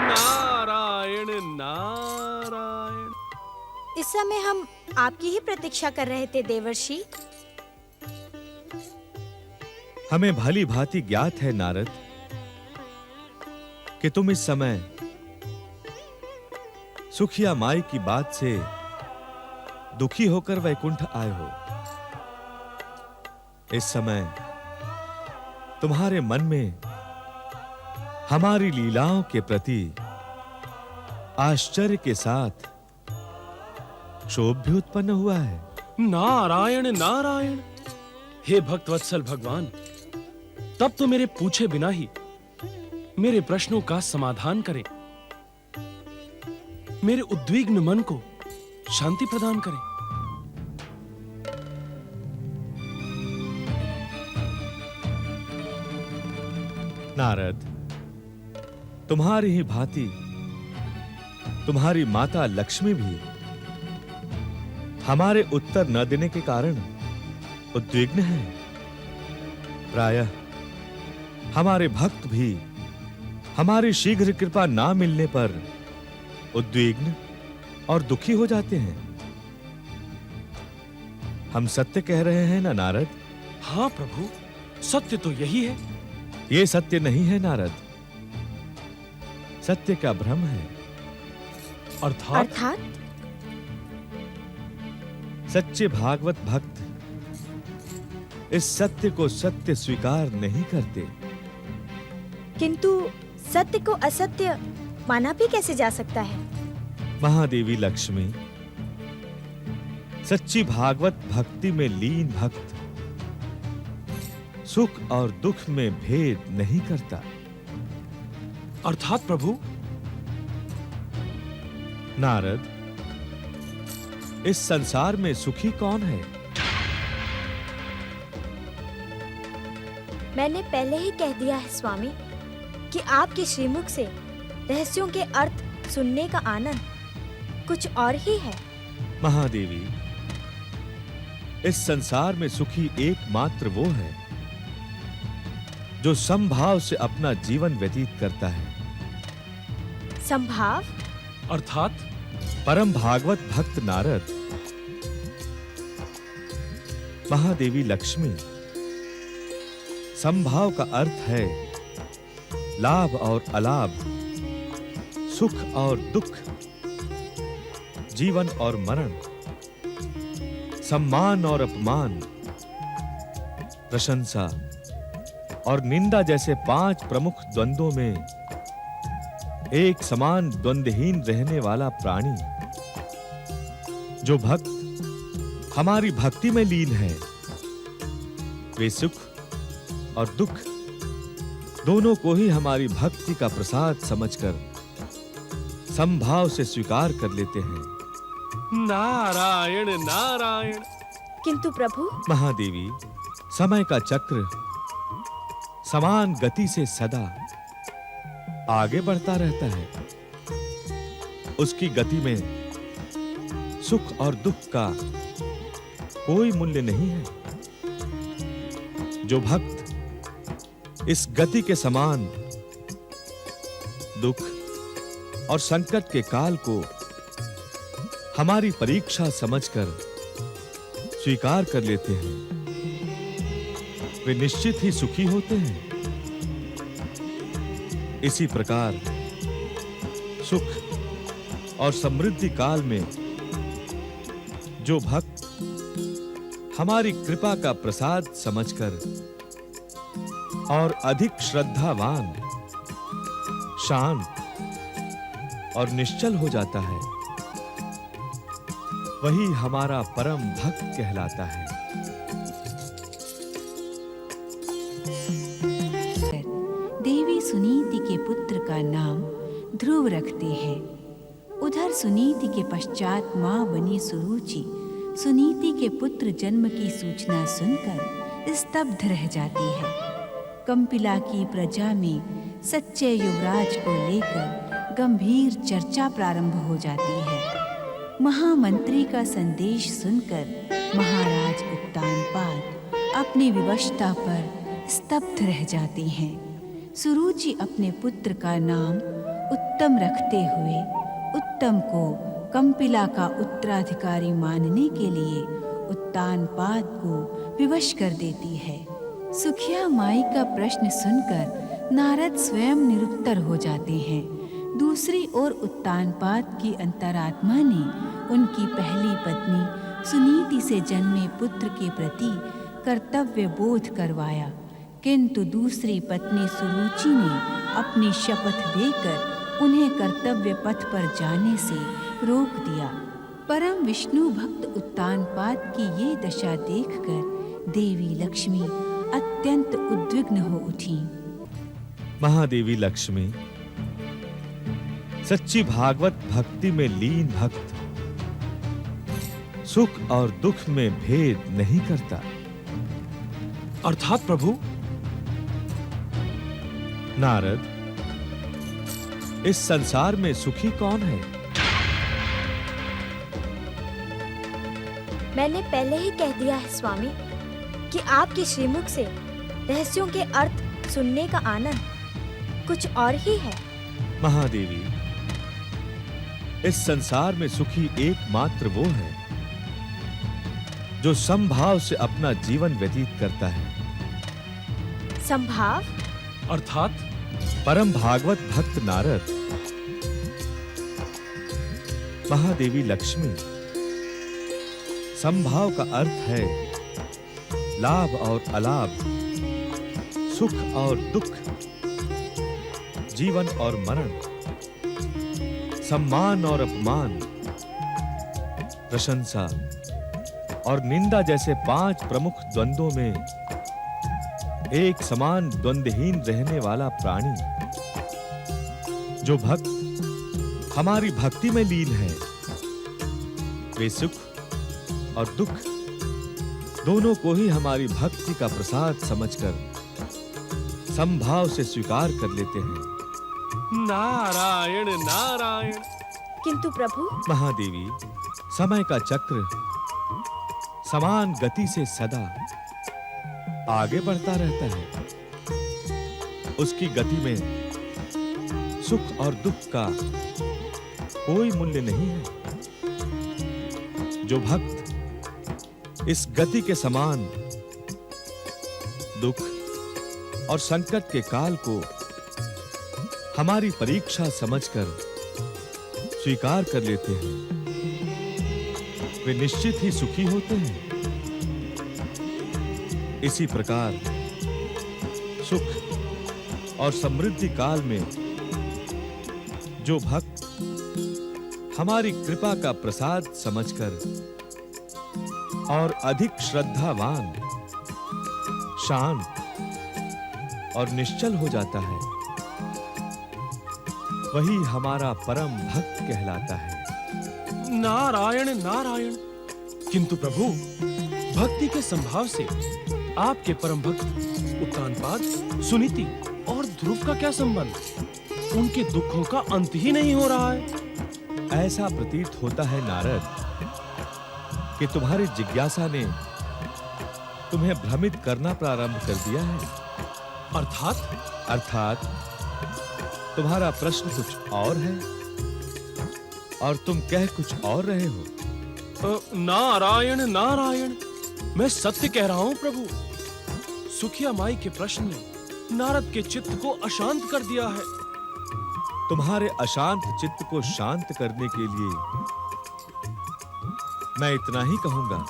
नारायण नारायण।
इस समय हम आपकी ही प्रतीक्षा कर रहे थे देवर्षि।
हमें भली भांति ज्ञात है नारद कि तुम इस समय सुखिया माई की बात से दुखी होकर वैकुंठ आए हो। इस समय तुम्हारे मन में हमारी लीलाओं के प्रति आश्चर्य के साथ क्षोभ भी उत्पन्न हुआ है।
नारायण नारायण। हे भक्तवत्सल भगवान, तब तो मेरे पूछे बिना ही मेरे प्रश्नों का समाधान करें, मेरे उद्विग्न मन को शांति प्रदान करें।
नारद, तुम्हारी ही भांति तुम्हारी माता लक्ष्मी भी हमारे उत्तर न देने के कारण उद्विग्न है। प्रायः हमारे भक्त भी हमारी शीघ्र कृपा ना मिलने पर उद्विग्न और दुखी हो जाते हैं। हम सत्य कह रहे हैं ना नारद?
हाँ प्रभु, सत्य तो यही है।
ये सत्य नहीं है नारद, सत्य का भ्रम है।
अर्थात?
सच्चे भागवत भक्त इस सत्य को सत्य स्वीकार नहीं करते।
किंतु सत्य को असत्य माना भी कैसे जा सकता है?
महादेवी लक्ष्मी, सच्ची भागवत भक्ति में लीन भक्त सुख और दुख में भेद नहीं करता।
अर्थात प्रभु?
नारद, इस संसार में सुखी कौन है?
मैंने पहले ही कह दिया है स्वामी कि आपके श्रीमुख से रहस्यों के अर्थ सुनने का आनंद कुछ और ही है।
महादेवी, इस संसार में सुखी एकमात्र वो है जो समभाव से अपना जीवन व्यतीत करता है।
संभाव
अर्थात?
परम भागवत भक्त नारद, महादेवी लक्ष्मी, संभाव का अर्थ है लाभ और अलाभ, सुख और दुख, जीवन और मरण, सम्मान और अपमान, प्रशंसा और निंदा जैसे 5 प्रमुख द्वंद्वों में एक समान द्वंद्वहीन रहने वाला प्राणी। जो भक्त हमारी भक्ति में लीन है, वे सुख और दुख दोनों को ही हमारी भक्ति का प्रसाद समझकर समभाव से स्वीकार कर लेते हैं।
नारायण नारायण।
किंतु प्रभु,
महादेवी, समय का चक्र समान गति से सदा आगे बढ़ता रहता है। उसकी गति में सुख और दुख का कोई मूल्य नहीं है। जो भक्त इस गति के समान दुख और संकट के काल को हमारी परीक्षा समझकर स्वीकार कर लेते हैं, वे निश्चित ही सुखी होते हैं। इसी प्रकार सुख और समृद्धि काल में जो भक्त हमारी कृपा का प्रसाद समझकर और अधिक श्रद्धावान, शांत और निश्चल हो जाता है, वही हमारा परम भक्त कहलाता है।
देवी सुनीति के पुत्र का नाम ध्रुव रखते हैं। उधर सुनीति के पश्चात मां बनी सुरुचि सुनीति के पुत्र जन्म की सूचना सुनकर स्तब्ध रह जाती है। कंपिला की प्रजा में सच्चे युवराज को लेकर गंभीर चर्चा प्रारंभ हो जाती है। महामंत्री का संदेश सुनकर महाराज उत्तानपाद अपनी विवशता पर स्तब्ध रह जाते हैं। सुरुचि अपने पुत्र का नाम उत्तम रखते हुए उत्तम को कंपिला का उत्तराधिकारी मानने के लिए उत्तानपाद को विवश कर देती है। सुखिया माई का प्रश्न सुनकर नारद स्वयं निरुत्तर हो जाते हैं। दूसरी ओर उत्तानपाद की अंतरात्मा ने उनकी पहली पत्नी सुनीति से जन्मे पुत्र के प्रति कर्तव्य बोध करवाया, किंतु दूसरी पत्नी सुरुचि ने अपनी शपथ देकर उन्हें कर्तव्य पथ पर जाने से रोक दिया। परम विष्णु भक्त उत्तानपाद की ये दशा देखकर देवी लक्ष्मी अत्यंत उद्विग्न हो उठी।
महादेवी लक्ष्मी, सच्ची भागवत भक्ति में लीन भक्त सुख और दुख में भेद नहीं करता।
अर्थात प्रभु?
नारद, इस संसार में सुखी कौन है?
मैंने पहले ही कह दिया है स्वामी कि आपके श्रीमुख से रहस्यों के अर्थ सुनने का आनंद कुछ और ही है।
महादेवी, इस संसार में सुखी एकमात्र वो है जो समभाव से अपना जीवन व्यतीत करता है।
संभाव
अर्थात?
परम भागवत भक्त नारद, महादेवी लक्ष्मी, संभाव का अर्थ है लाभ और अलाभ, सुख और दुख, जीवन और मरण, सम्मान और अपमान, प्रशंसा और निंदा जैसे 5 प्रमुख द्वंद्वों में एक समान द्वंद्वहीन रहने वाला प्राणी। जो भक्त हमारी भक्ति में लीन है, वे सुख और दुख दोनों को ही हमारी भक्ति का प्रसाद समझकर समभाव से स्वीकार कर लेते हैं।
नारायण नारायण।
किंतु प्रभु,
महादेवी, समय का चक्र समान गति से सदा आगे बढ़ता रहता है। उसकी गति में सुख और दुख का कोई मूल्य नहीं है। जो भक्त इस गति के समान दुख और संकट के काल को हमारी परीक्षा समझकर स्वीकार कर लेते हैं, वे निश्चित ही सुखी होते हैं। इसी प्रकार सुख और समृद्धि काल में जो भक्त हमारी कृपा का प्रसाद समझकर और अधिक श्रद्धावान, शांत और निश्चल हो जाता है, वही हमारा परम भक्त कहलाता है।
नारायण नारायण। किंतु प्रभु, भक्ति के संभाव से आपके परम भक्त उत्तानपाद, सुनीति और ध्रुव का क्या संबंध? उनके दुखों का अंत ही नहीं हो रहा है।
ऐसा प्रतीत होता है नारद कि तुम्हारी जिज्ञासा ने तुम्हें भ्रमित करना प्रारंभ कर दिया है। अर्थात तुम्हारा प्रश्न कुछ और है और तुम कह कुछ और रहे हो।
नारायण नारायण। मैं सत्य कह रहा हूं प्रभु। सुखिया माई के प्रश्न ने नारद के चित्त को अशांत कर दिया है।
तुम्हारे अशांत चित्त को शांत करने के लिए मैं इतना ही कहूंगा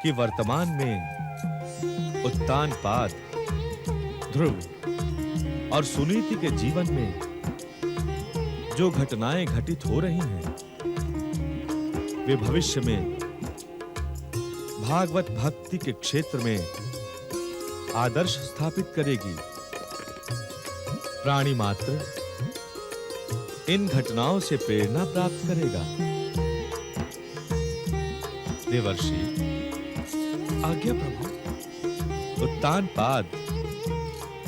कि वर्तमान में उत्तानपाद, ध्रुव और सुनीति के जीवन में जो घटनाएं घटित हो रही हैं, वे भविष्य में भागवत भक्ति के क्षेत्र में आदर्श स्थापित करेगी। प्राणी मात्र इन घटनाओं से प्रेरणा प्राप्त करेगा। देवर्षि,
आज्ञा प्रभु।
उत्तानपाद,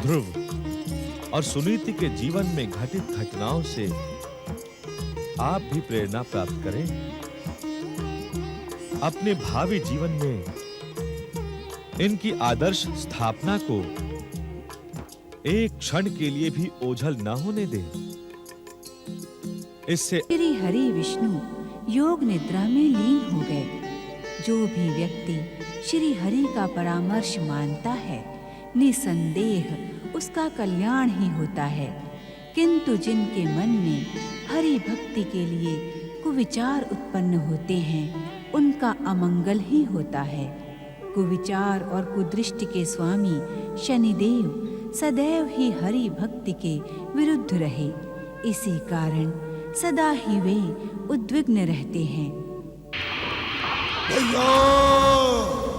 ध्रुव और सुनीति के जीवन में घटित घटनाओं से आप भी प्रेरणा प्राप्त करें। अपने भावी जीवन में इनकी आदर्श स्थापना को एक क्षण के लिए भी ओझल न होने दें। इससे
श्री हरि विष्णु योग निद्रा में लीन हो गए। जो भी व्यक्ति श्री हरि का परामर्श मानता है, निसंदेह उसका कल्याण ही होता है। किंतु जिनके मन में हरि भक्ति के लिए कुविचार उत्पन्न होते हैं, उनका अमंगल ही होता है। कुविचार और कुदृष्टि के स्वामी शनिदेव सदैव ही हरि भक्ति के विरुद्ध रहे। इसी कारण सदा ही वे उद्विग्न रहते हैं।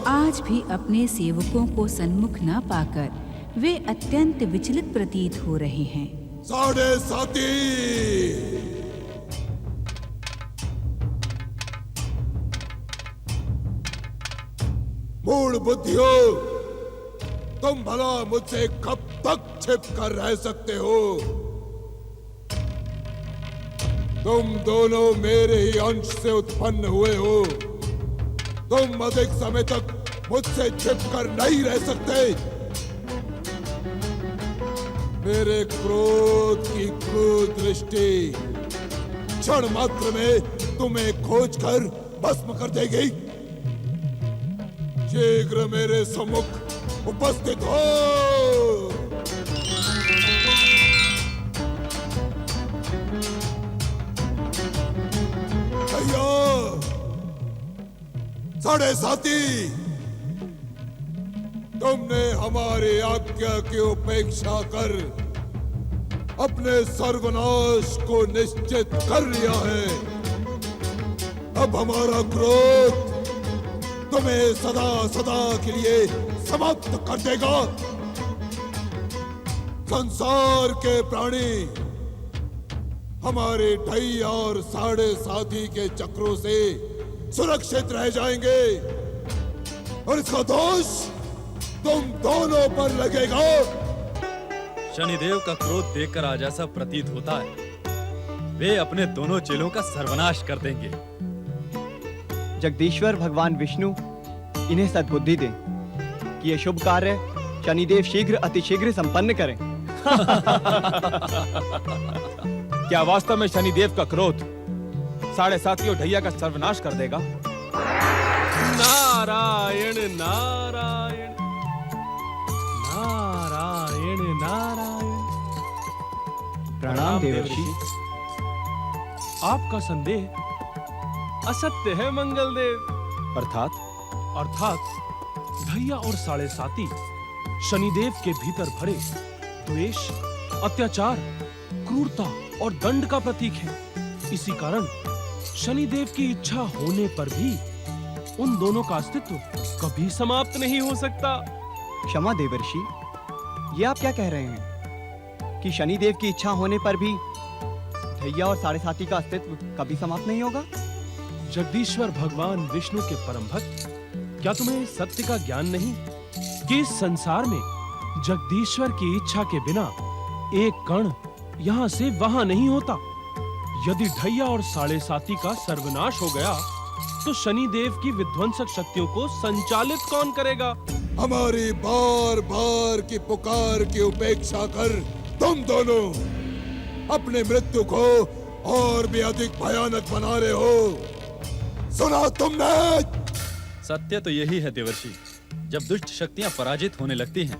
आज भी अपने सेवकों को सन्मुख न पाकर वे अत्यंत विचलित प्रतीत हो रहे हैं।
7.5 मूढ़ बुद्धियों, तुम भला मुझसे कब तक छिप कर रह सकते हो? तुम दोनों मेरे ही अंश से उत्पन्न हुए हो। तुम अधिक समय तक मुझसे छिप कर नहीं रह सकते। मेरे क्रोध की क्रूर दृष्टि क्षण मात्र में तुम्हें खोजकर भस्म कर देगी। शीघ्र मेरे सम्मुख उपस्थित हो। भैया 7.5 तुमने हमारी आज्ञा की उपेक्षा कर अपने सर्वनाश को निश्चित कर लिया है। अब हमारा क्रोध तुम्हें सदा सदा के लिए समाप्त कर देगा। संसार के प्राणी हमारे ढई और साढ़े साथी के चक्रों से सुरक्षित रह जाएंगे और इसका दोष तुम दोनों पर लगेगा।
शनिदेव का क्रोध देखकर आज ऐसा प्रतीत होता है वे अपने दोनों चेलों का सर्वनाश कर देंगे।
जगदीश्वर भगवान विष्णु इन्हें सद्बुद्धि दें कि ये शुभ कार्य शनिदेव शीघ्र अतिशीघ्र संपन्न करें।
क्या वास्तव में शनिदेव का क्रोध साढ़े साथियों ढैया का सर्वनाश कर देगा?
नारायण नारायण नारायण नारायण।
प्रणाम देवर्षि।
आपका संदेह असत्य है मंगल देव।
अर्थात
ढैया और साढ़े साथी शनिदेव के भीतर भरे द्वेष, अत्याचार, क्रूरता और दंड का प्रतीक है। इसी कारण शनिदेव की इच्छा होने पर भी उन दोनों का अस्तित्व कभी समाप्त नहीं हो सकता।
क्षमा देवर्षि, ये आप क्या कह रहे हैं कि शनिदेव की इच्छा होने पर भी ढैया और साढ़े साथी का अस्तित्व कभी समाप्त नहीं होगा?
जगदीश्वर भगवान विष्णु के परम भक्त, क्या तुम्हें सत्य का ज्ञान नहीं कि इस संसार में जगदीश्वर की इच्छा के बिना एक कण यहाँ से वहां नहीं होता। यदि ढैया और साढ़े साथी का सर्वनाश हो गया तो शनिदेव की विध्वंसक शक्तियों को संचालित कौन करेगा?
हमारी बार बार की पुकार की उपेक्षा कर तुम दोनों अपने मृत्यु को और भी अधिक भयानक बना रहे हो। सुना तुमने?
सत्य तो यही है देवर्षि, जब दुष्ट शक्तियां पराजित होने लगती हैं,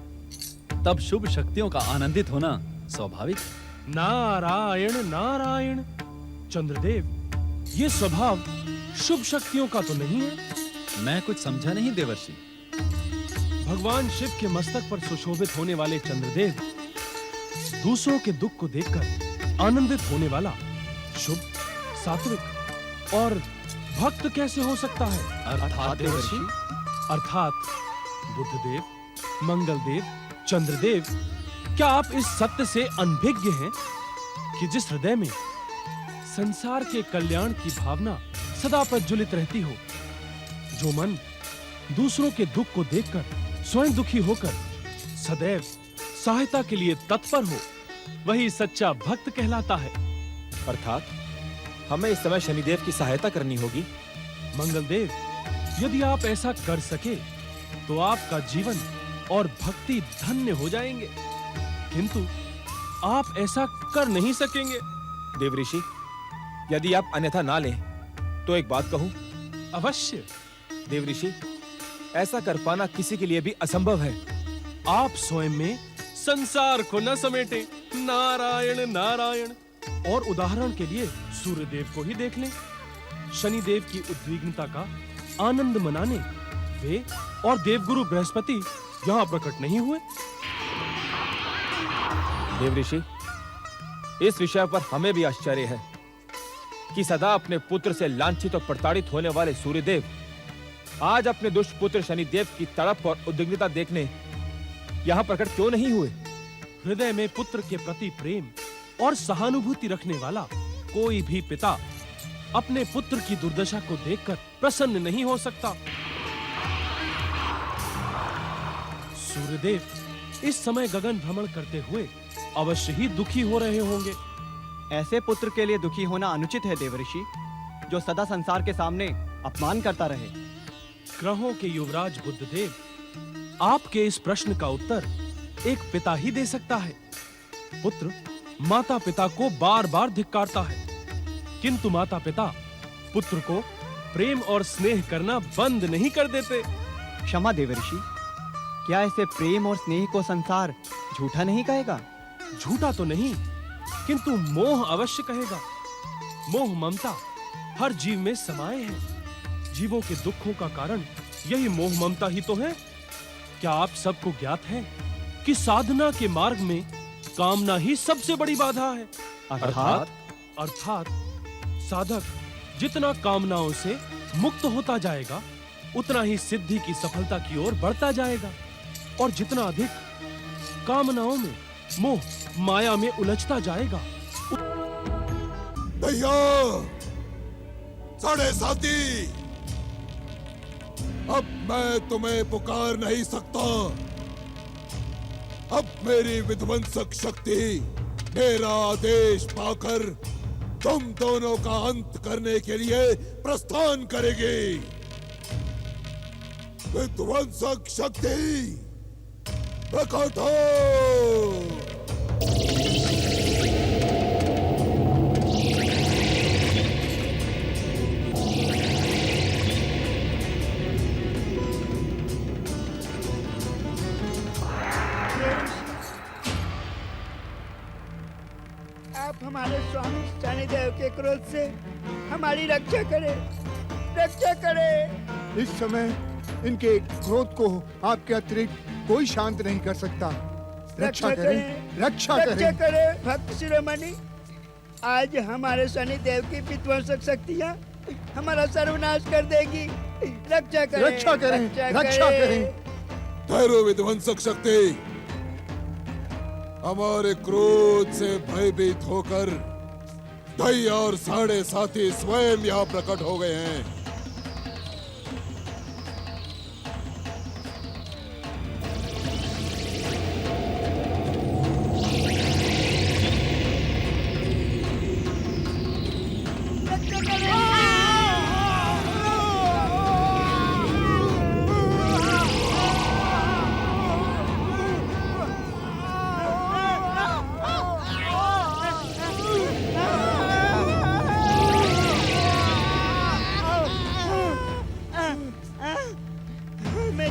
तब शुभ शक्तियों का आनंदित होना स्वाभाविक है।
नारायण नारायण। चंद्रदेव, ये स्वभाव शुभ शक्तियों का तो नहीं है।
मैं कुछ समझा नहीं देवर्षि।
भगवान शिव के मस्तक पर सुशोभित होने वाले चंद्रदेव दूसरों के दुख को देखकर आनंदित होने वाला शुभ, सात्विक और भक्त कैसे हो सकता है?
अर्थात देवर्षि?
अर्थात बुद्धदेव, मंगलदेव, चंद्रदेव, क्या आप इस सत्य से अनभिज्ञ हैं कि जिस हृदय में संसार के कल्याण की भावना सदा प्रज्वलित रहती हो, जो मन दूसरों के दुख को देखकर स्वयं दुखी होकर सदैव सहायता के लिए तत्पर हो, वही सच्चा भक्त कहलाता है।
अर्थात हमें इस समय शनिदेव की सहायता करनी होगी।
मंगलदेव, यदि आप ऐसा कर सके तो आपका जीवन और भक्ति धन्य हो जाएंगे, किंतु आप ऐसा कर नहीं सकेंगे।
देवऋषि, यदि आप अन्यथा ना लें तो एक बात कहूं?
अवश्य।
देवऋषि, ऐसा कर पाना किसी के लिए भी असंभव है।
आप स्वयं में संसार को न समेटे। नारायण नारायण। और उदाहरण के लिए सूर्यदेव को ही देख लें। शनिदेव की उद्विग्नता का आनंद मनाने वे और देवगुरु बृहस्पति यहाँ प्रकट नहीं हुए।
देवऋषि, इस विषय पर हमें भी आश्चर्य है कि सदा अपने पुत्र से लांछित और प्रताड़ित होने वाले सूर्यदेव आज अपने दुष्ट पुत्र शनिदेव की तड़प और उद्विग्नता देखने यहाँ प्रकट क्यों नहीं हुए?
हृदय में पुत्र के प्रति प्रेम और सहानुभूति रखने वाला कोई भी पिता अपने पुत्र की दुर्दशा को देखकर प्रसन्न नहीं हो सकता। सूर्यदेव इस समय गगन भ्रमण करते हुए अवश्य ही दुखी हो रहे होंगे।
ऐसे पुत्र के लिए दुखी होना अनुचित है देवर्षि, जो सदा संसार के सामने अपमान करता रहे।
ग्रहों के युवराज बुद्धदेव, आपके इस प्रश्न का उत्तर एक पिता ही दे सकता है। पुत्र माता पिता को बार बार धिक्कारता है, किंतु माता पिता पुत्र को प्रेम और स्नेह करना बंद नहीं कर देते।
क्षमा देवर्षि, क्या ऐसे प्रेम और स्नेह को संसार झूठा नहीं कहेगा?
झूठा तो नहीं, किंतु मोह अवश्य कहेगा। मोह ममता हर जीव में समाये है। जीवों के दुखों का कारण यही मोह ममता ही तो है। क्या आप सबको ज्ञात है कि साधना के मार्ग में कामना ही सबसे बड़ी बाधा है? अर्थात साधक जितना कामनाओं से मुक्त होता जाएगा, उतना ही सिद्धि की सफलता की ओर बढ़ता जाएगा, और जितना अधिक कामनाओं में, मोह, माया में उलझता जाएगा,
भैया, साढ़े साथी, अब मैं तुम्हें पुकार नहीं सकता। अब मेरी विध्वंसक शक्ति मेरा आदेश पाकर तुम दोनों का अंत करने के लिए प्रस्थान करेगी। विध्वंसक शक्ति प्रकट हो।
आप हमारे स्वामी शनिदेव के क्रोध से हमारी रक्षा करें, रक्षा करें।
इस समय इनके क्रोध को आपके अतिरिक्त कोई शांत नहीं कर सकता। रक्षा करें, रक्षा
करें। भक्त शिरोमणि, आज हमारे शनिदेव की विध्वंसक शक्तियाँ हमारा सर्वनाश कर देगी। रक्षा करें,
रक्षा करें, रक्षा करें।
ठहरो विध्वंसक शक्ति, हमारे क्रोध से भयभीत होकर दैया और साढ़े साथी स्वयं यहाँ प्रकट हो गए हैं।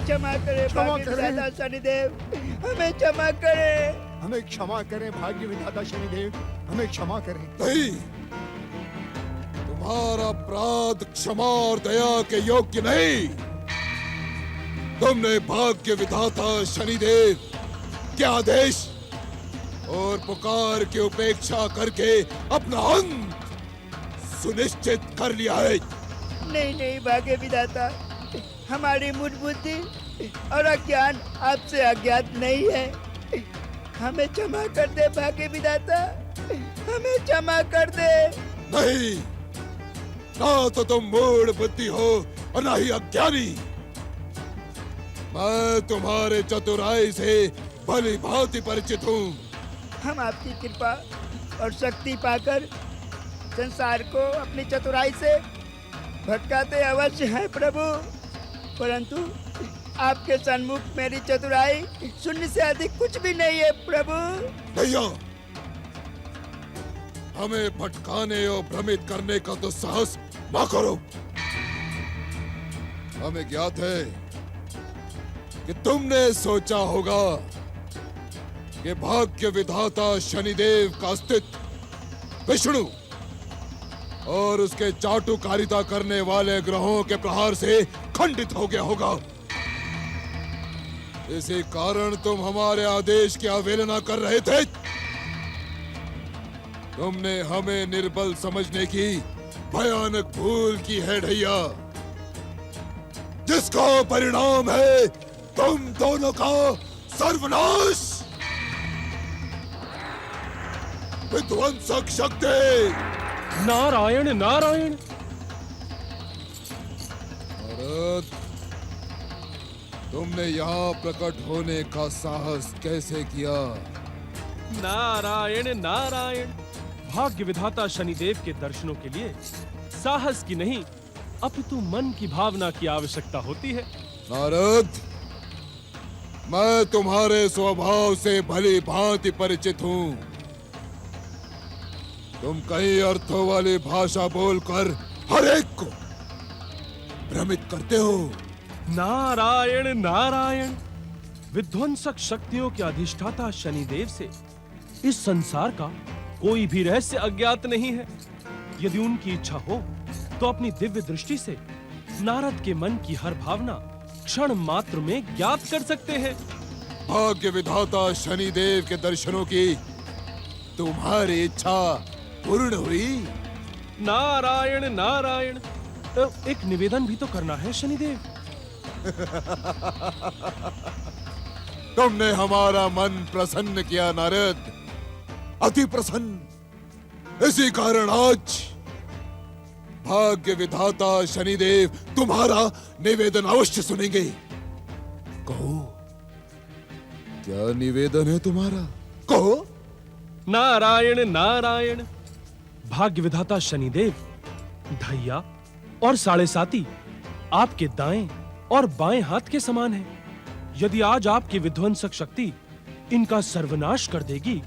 क्षमा करें,
क्षमा करें
शनिदेव, हमें क्षमा करें।
हमें क्षमा करें भाग्य विधाता शनिदेव, हमें क्षमा करें।
नहीं, तुम्हारा अपराध क्षमा और दया के योग्य नहीं। तुमने भाग्य विधाता शनिदेव के आदेश और पुकार की उपेक्षा करके अपना अंत सुनिश्चित कर लिया है।
नहीं नहीं भाग्य विधाता, हमारी मूढ़ बुद्धि और अज्ञान आपसे अज्ञात नहीं है। हमें क्षमा कर दे भाग्य विधाता, हमें क्षमा कर दे।
नहीं, ना तो तुम मूढ़ बुद्धि हो और ना ही अज्ञानी। मैं तुम्हारे चतुराई से भली भांति परिचित हूँ।
हम आपकी कृपा और शक्ति पाकर संसार को अपनी चतुराई से भटकाते अवश्य हैं प्रभु, परंतु आपके सन्मुख मेरी चतुराई शून्य से अधिक कुछ भी नहीं है प्रभु।
भैया, हमें भटकाने और भ्रमित करने का तो साहस ना करो। हमें ज्ञात है कि तुमने सोचा होगा कि भाग्य विधाता शनिदेव का अस्तित्व विष्णु और उसके चाटुकारिता करने वाले ग्रहों के प्रहार से खंडित हो गया होगा। इसी कारण तुम हमारे आदेश की अवहेलना कर रहे थे। तुमने हमें निर्बल समझने की भयानक भूल की है ढैया, जिसका परिणाम है तुम दोनों का सर्वनाश। विध्वंसक शक्ति
नारायण नारायण।
भारत, तुमने यहाँ प्रकट होने का साहस कैसे किया?
नारायण नारायण। भाग्य विधाता शनिदेव के दर्शनों के लिए साहस की नहीं अपितु मन की भावना की आवश्यकता होती है।
नारद, मैं तुम्हारे स्वभाव से भली भांति परिचित हूँ। तुम कई अर्थों वाली भाषा बोलकर हर एक को भ्रमित करते हो।
नारायण नारायण। विध्वंसक शक्तियों के अधिष्ठाता शनिदेव से इस संसार का कोई भी रहस्य अज्ञात नहीं है। यदि उनकी इच्छा हो तो अपनी दिव्य दृष्टि से नारद के मन की हर भावना क्षण मात्र में ज्ञात कर सकते हैं।
भाग्य विधाता शनिदेव के दर्शनों की तुम्हारी इच्छा पूर्ण हुई।
नारायण नारायण। एक निवेदन भी तो करना है शनिदेव।
तुमने हमारा मन प्रसन्न किया नारद, अति प्रसन्न। इसी कारण आज भाग्य विधाता शनिदेव तुम्हारा निवेदन अवश्य सुनेंगे। कहो, क्या निवेदन है तुम्हारा? कहो।
नारायण नारायण। भाग्य विधाता शनिदेव, ढैया और साढ़े साती आपके दाएं और बाएं हाथ के समान है। यदि आज आपकी विध्वंसक शक्ति इनका सर्वनाश कर देगी,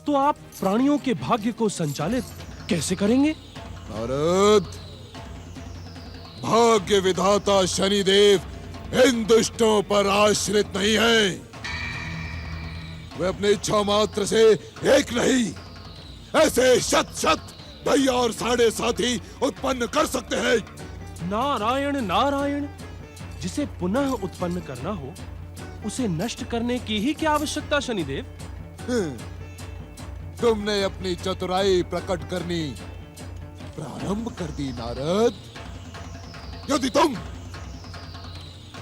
तो आप प्राणियों के भाग्य को संचालित कैसे करेंगे?
नारद, भाग्य विधाता शनिदेव इन दुष्टों पर आश्रित नहीं है। वे अपनी इच्छा मात्र से एक नहीं, ऐसे शत शत दैया और साढ़े साथी उत्पन्न कर सकते हैं।
नारायण नारायण। जिसे पुनः उत्पन्न करना हो, उसे नष्ट करने की ही क्या आवश्यकता शनिदेव?
तुमने अपनी चतुराई प्रकट करनी प्रारंभ कर दी नारद। यदि तुम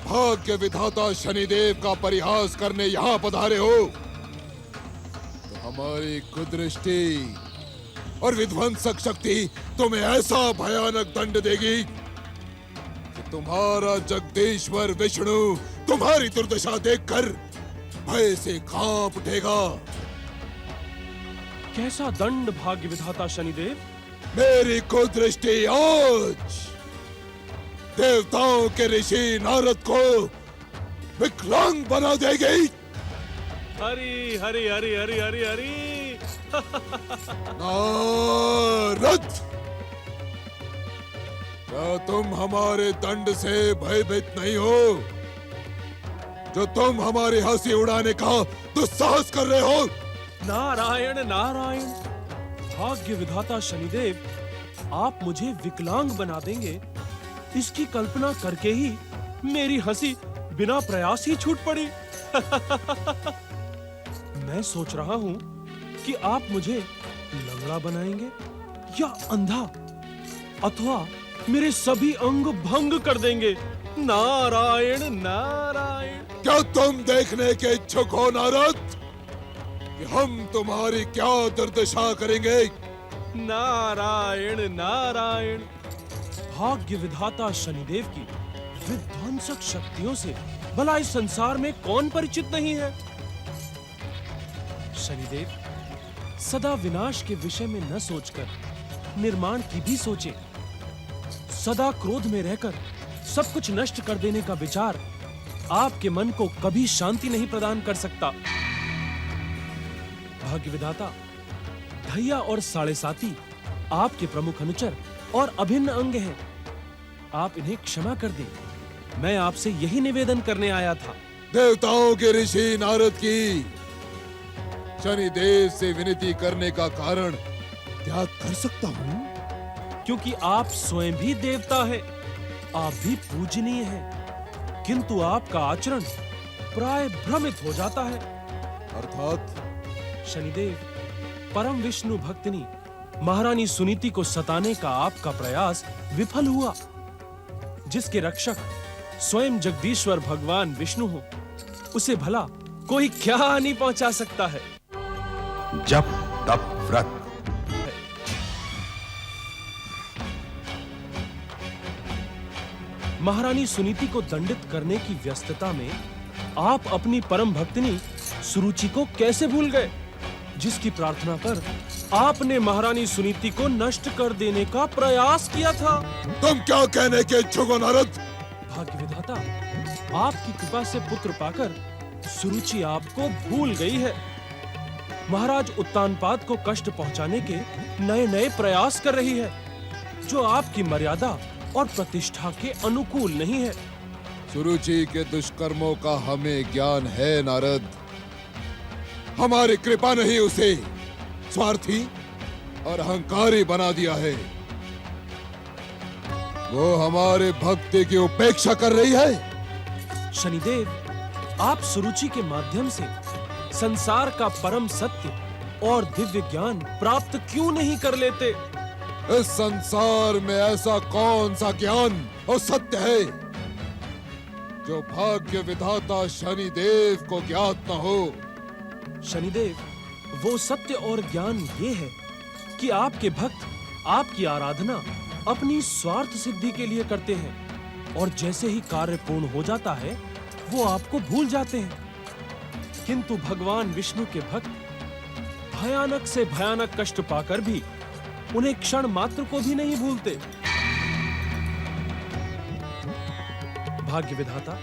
भाग्य विधाता शनिदेव का परिहास करने यहाँ पधारे हो, तो हमारी कुदृष्टि और विध्वंसक शक्ति तुम्हें ऐसा भयानक दंड देगी कि तुम्हारा जगदीश्वर विष्णु तुम्हारी दुर्दशा देखकर भय से कांप उठेगा।
कैसा दंड भाग्य विधाता शनिदेव?
मेरी कुदृष्टि आज देवताओं के ऋषि नारद को विकलांग बना देगी।
हरि हरि हरि हरि हरि हरि।
नारद, क्या तुम हमारे दंड से भयभीत नहीं हो, जो तुम हमारी हंसी उड़ाने का दुस्साहस कर रहे हो?
नारायण नारायण। भाग्य विधाता शनिदेव, आप मुझे विकलांग बना देंगे, इसकी कल्पना करके ही मेरी हंसी बिना प्रयास ही छूट पड़ी। मैं सोच रहा हूँ कि आप मुझे लंगड़ा बनाएंगे या अंधा, अथवा मेरे सभी अंग भंग कर देंगे। नारायण नारायण।
क्या तुम देखने के इच्छुक हो नारद कि हम तुम्हारी क्या दुर्दशा करेंगे?
नारायण नारायण। भाग्य विधाता शनिदेव की विध्वंसक शक्तियों से भला इस संसार में कौन परिचित नहीं है? शनिदेव, सदा विनाश के विषय में न सोचकर निर्माण की भी सोचे। सदा क्रोध में रहकर सब कुछ नष्ट कर देने का विचार आपके मन को कभी शांति नहीं प्रदान कर सकता। भाग्य विधाता, ढैया और साढ़े साती आपके प्रमुख अनुचर और अभिन्न अंग हैं। आप इन्हें क्षमा कर दें। मैं आपसे यही निवेदन करने आया था।
देवताओं के ऋषि नारद की शनिदेव से विनती करने का कारण क्या कर सकता हूँ?
क्योंकि आप स्वयं भी देवता हैं, आप भी पूजनीय हैं, किंतु आपका आचरण प्राय भ्रमित हो जाता है।
अर्थात?
शनिदेव, परम विष्णु भक्तिनी महारानी सुनीति को सताने का आपका प्रयास विफल हुआ। जिसके रक्षक स्वयं जगदीश्वर भगवान विष्णु हो, उसे भला कोई क्या हानि पहुंचा सकता है?
जप तप व्रत।
महारानी सुनीति को दंडित करने की व्यस्तता में आप अपनी परम भक्तिनी सुरुचि को कैसे भूल गए, जिसकी प्रार्थना पर आपने महारानी सुनीति को नष्ट कर देने का प्रयास किया था?
तुम क्या कहने के इच्छुक हो नारद?
भाग्य विधाता, आपकी कृपा से पुत्र पाकर सुरुचि आपको भूल गई है। महाराज उत्तानपाद को कष्ट पहुंचाने के नए नए प्रयास कर रही है, जो आपकी मर्यादा और प्रतिष्ठा के अनुकूल नहीं है।
सुरुचि के दुष्कर्मों का हमें ज्ञान है नारद। हमारी कृपा ने ही उसे स्वार्थी और अहंकारी बना दिया है। वो हमारे भक्ति की उपेक्षा कर रही है।
शनिदेव, आप सुरुचि के माध्यम से संसार का परम सत्य और दिव्य ज्ञान प्राप्त क्यों नहीं कर लेते?
इस संसार में ऐसा कौन सा ज्ञान और सत्य है जो भाग्य विधाता शनिदेव को ज्ञात न हो?
शनिदेव, वो सत्य और ज्ञान ये है कि आपके भक्त आपकी आराधना अपनी स्वार्थ सिद्धि के लिए करते हैं और जैसे ही कार्य पूर्ण हो जाता है वो आपको भूल जाते हैं। किंतु भगवान विष्णु के भक्त भयानक से भयानक कष्ट पाकर भी उन्हें क्षण मात्र को भी नहीं भूलते। भाग्य विधाता,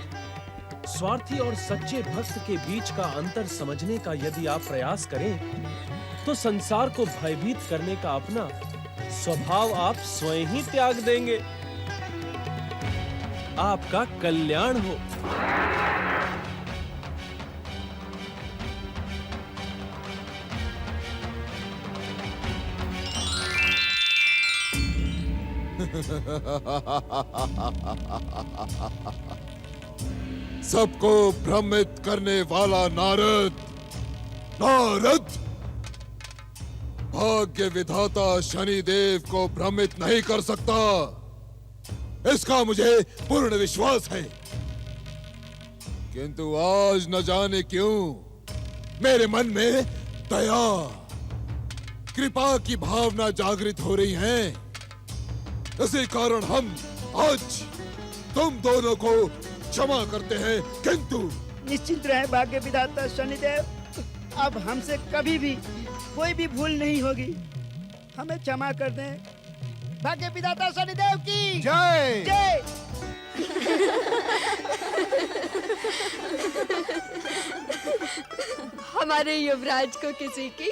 स्वार्थी और सच्चे भक्त के बीच का अंतर समझने का यदि आप प्रयास करें तो संसार को भयभीत करने का अपना स्वभाव आप स्वयं ही त्याग देंगे। आपका कल्याण हो।
सबको भ्रमित करने वाला नारद, नारद भाग्य विधाता शनिदेव को भ्रमित नहीं कर सकता, इसका मुझे पूर्ण विश्वास है। किंतु आज न जाने क्यों मेरे मन में दया, कृपा की भावना जागृत हो रही है। इसी कारण हम आज तुम दोनों को क्षमा करते हैं। किंतु
निश्चिंत रहे भाग्य विधाता शनिदेव, अब हमसे कभी भी कोई भी भूल नहीं होगी, हमें क्षमा कर दें। भाग्य विधाता शनिदेव की
जय।
जय।
हमारे युवराज को किसी की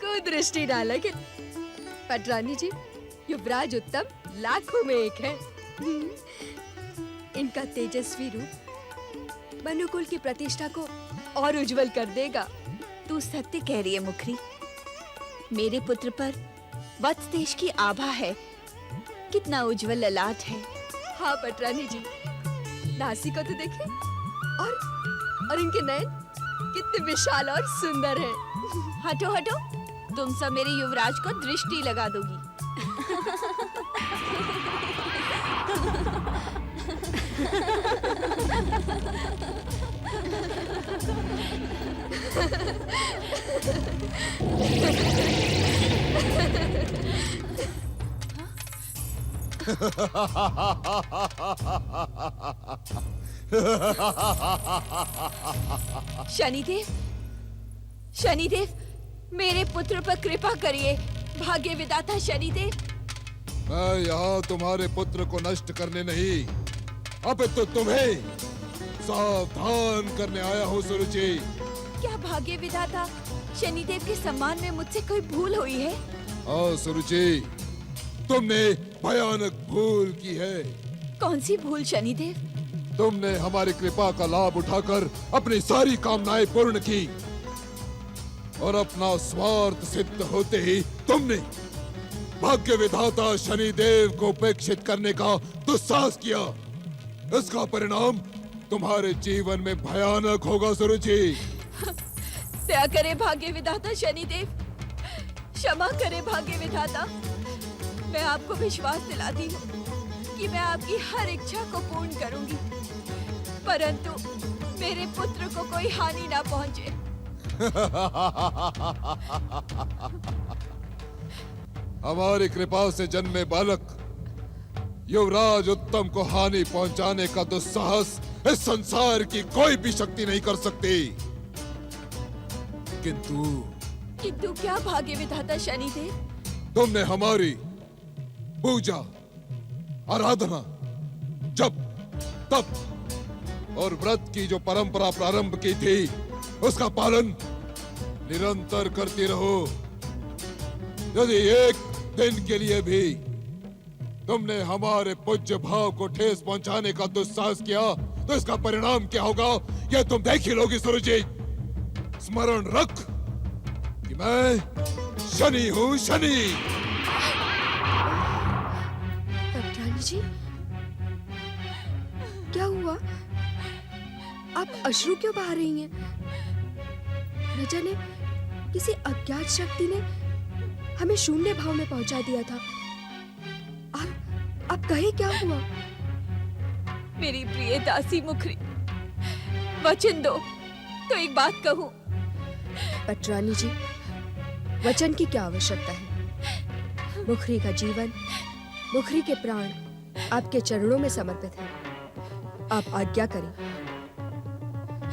कुदृष्टि ना लगे। पटरानी जी, युवराज उत्तम लाखों में एक है। इनका तेजस्वी रूप मनुकुल की प्रतिष्ठा को और उज्जवल कर देगा।
तू सत्य कह रही है मुखरी। मेरे पुत्र पर वत्स देश की आभा है। कितना उज्जवल ललाट है।
हाँ पटरानी जी, नासी को तो देखे और इनके नयन कितने विशाल और सुंदर हैं।
हटो हटो, तुम सब मेरे युवराज को दृष्टि लगा दोगी। शनिदेव, शनिदेव, मेरे पुत्र पर कृपा करिए। भाग्य विधाता शनिदेव।
मैं यहाँ तुम्हारे पुत्र को नष्ट करने नहीं, अपितु तुम्हें सावधान करने आया हूँ सुरुचि।
क्या भाग्य विधाता शनिदेव के सम्मान में मुझसे कोई भूल हुई है?
हाँ सुरुचि, तुमने भयानक भूल की है।
कौन सी भूल शनिदेव?
तुमने हमारी कृपा का लाभ उठाकर अपनी सारी कामनाएं पूर्ण की और अपना स्वार्थ सिद्ध होते ही तुमने भाग्य विधाता शनिदेव को उपेक्षित करने का दुस्साहस किया। इसका परिणाम तुम्हारे जीवन में भयानक होगा सुरुचि।
दया करे भाग्य विधाता शनिदेव, क्षमा करे भाग्य विधाता। मैं आपको विश्वास दिलाती हूँ कि मैं आपकी हर इच्छा को पूर्ण करूंगी, परंतु मेरे पुत्र को कोई हानि ना पहुंचे।
हमारी कृपा से जन्मे बालक युवराज उत्तम को हानि पहुंचाने का दुस्साहस इस संसार की कोई भी शक्ति नहीं कर सकती।
किंतु क्या भाग्य विधाता शनिदेव?
तुमने हमारी पूजा, आराधना, जप, तप और व्रत की जो परंपरा प्रारंभ की थी उसका पालन निरंतर करती रहो। यदि एक दिन के लिए भी तुमने हमारे पूज्य भाव को ठेस पहुंचाने का दुस्साहस किया तो इसका परिणाम क्या होगा यह तुम देख ही लोगी सुरुचि। स्मरण रख कि मैं शनि हूं, शनि।
पटरानी जी, क्या हुआ? आप अश्रु क्यों बहा रही हैं? न जाने किसी अज्ञात शक्ति ने हमें शून्य भाव में पहुंचा दिया था। आप कहे क्या हुआ?
मेरी प्रिय दासी मुखरी, वचन दो तो एक बात कहूं।
पटरानी जी, वचन की क्या आवश्यकता है? मुखरी का जीवन, मुखरी के प्राण आपके चरणों में समर्पित हैं। आप आज्ञा करें।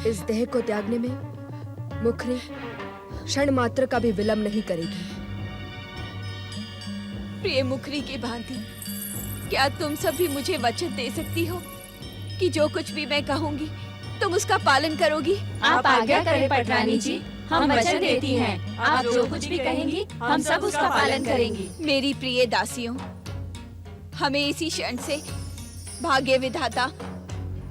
इस देह को त्यागने में मुखरी क्षण मात्र का भी विलंब नहीं करेगी।
प्रिय मुखरी की भांति, क्या तुम सब भी मुझे वचन दे सकती हो कि जो कुछ भी मैं कहूंगी तुम उसका पालन करोगी?
आप आज्ञा करें पटरानी जी, हम वचन देती हैं। आप जो कुछ भी कहेंगी हम सब उसका पालन करेंगी।
मेरी प्रिय दासियों, हमें इसी क्षण से भाग्य विधाता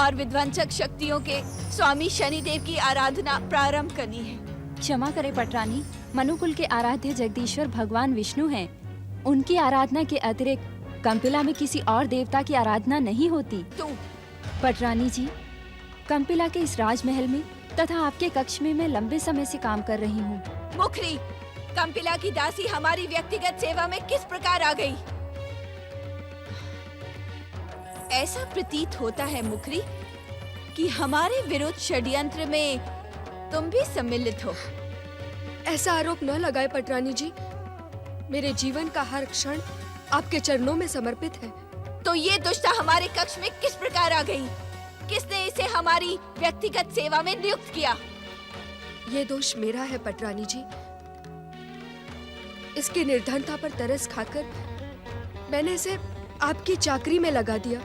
और विध्वंसक शक्तियों के स्वामी शनिदेव की आराधना प्रारंभ करनी है।
क्षमा करें पटरानी, मनुकुल के आराध्य जगदीश्वर भगवान विष्णु हैं। उनकी आराधना के अतिरिक्त कंपिला में किसी और देवता की आराधना नहीं होती। पटरानी जी, कंपिला के इस राजमहल में तथा आपके कक्ष में मैं लंबे समय से काम कर रही हूँ।
मुखरी, कंपिला की दासी हमारी व्यक्तिगत सेवा में किस प्रकार आ गई? ऐसा प्रतीत होता है मुखरी कि हमारे विरुद्ध षड्यंत्र में तुम भी सम्मिलित हो।
ऐसा आरोप न लगाए पटरानी जी। मेरे जीवन का हर क्षण आपके चरणों में समर्पित है।
तो ये दुष्टा हमारे कक्ष में किस प्रकार आ गई? किसने इसे हमारी व्यक्तिगत सेवा में नियुक्त किया?
ये दोष मेरा है पटरानी जी। इसकी निर्धनता पर तरस खाकर मैंने इसे आपकी चाकरी में लगा दिया।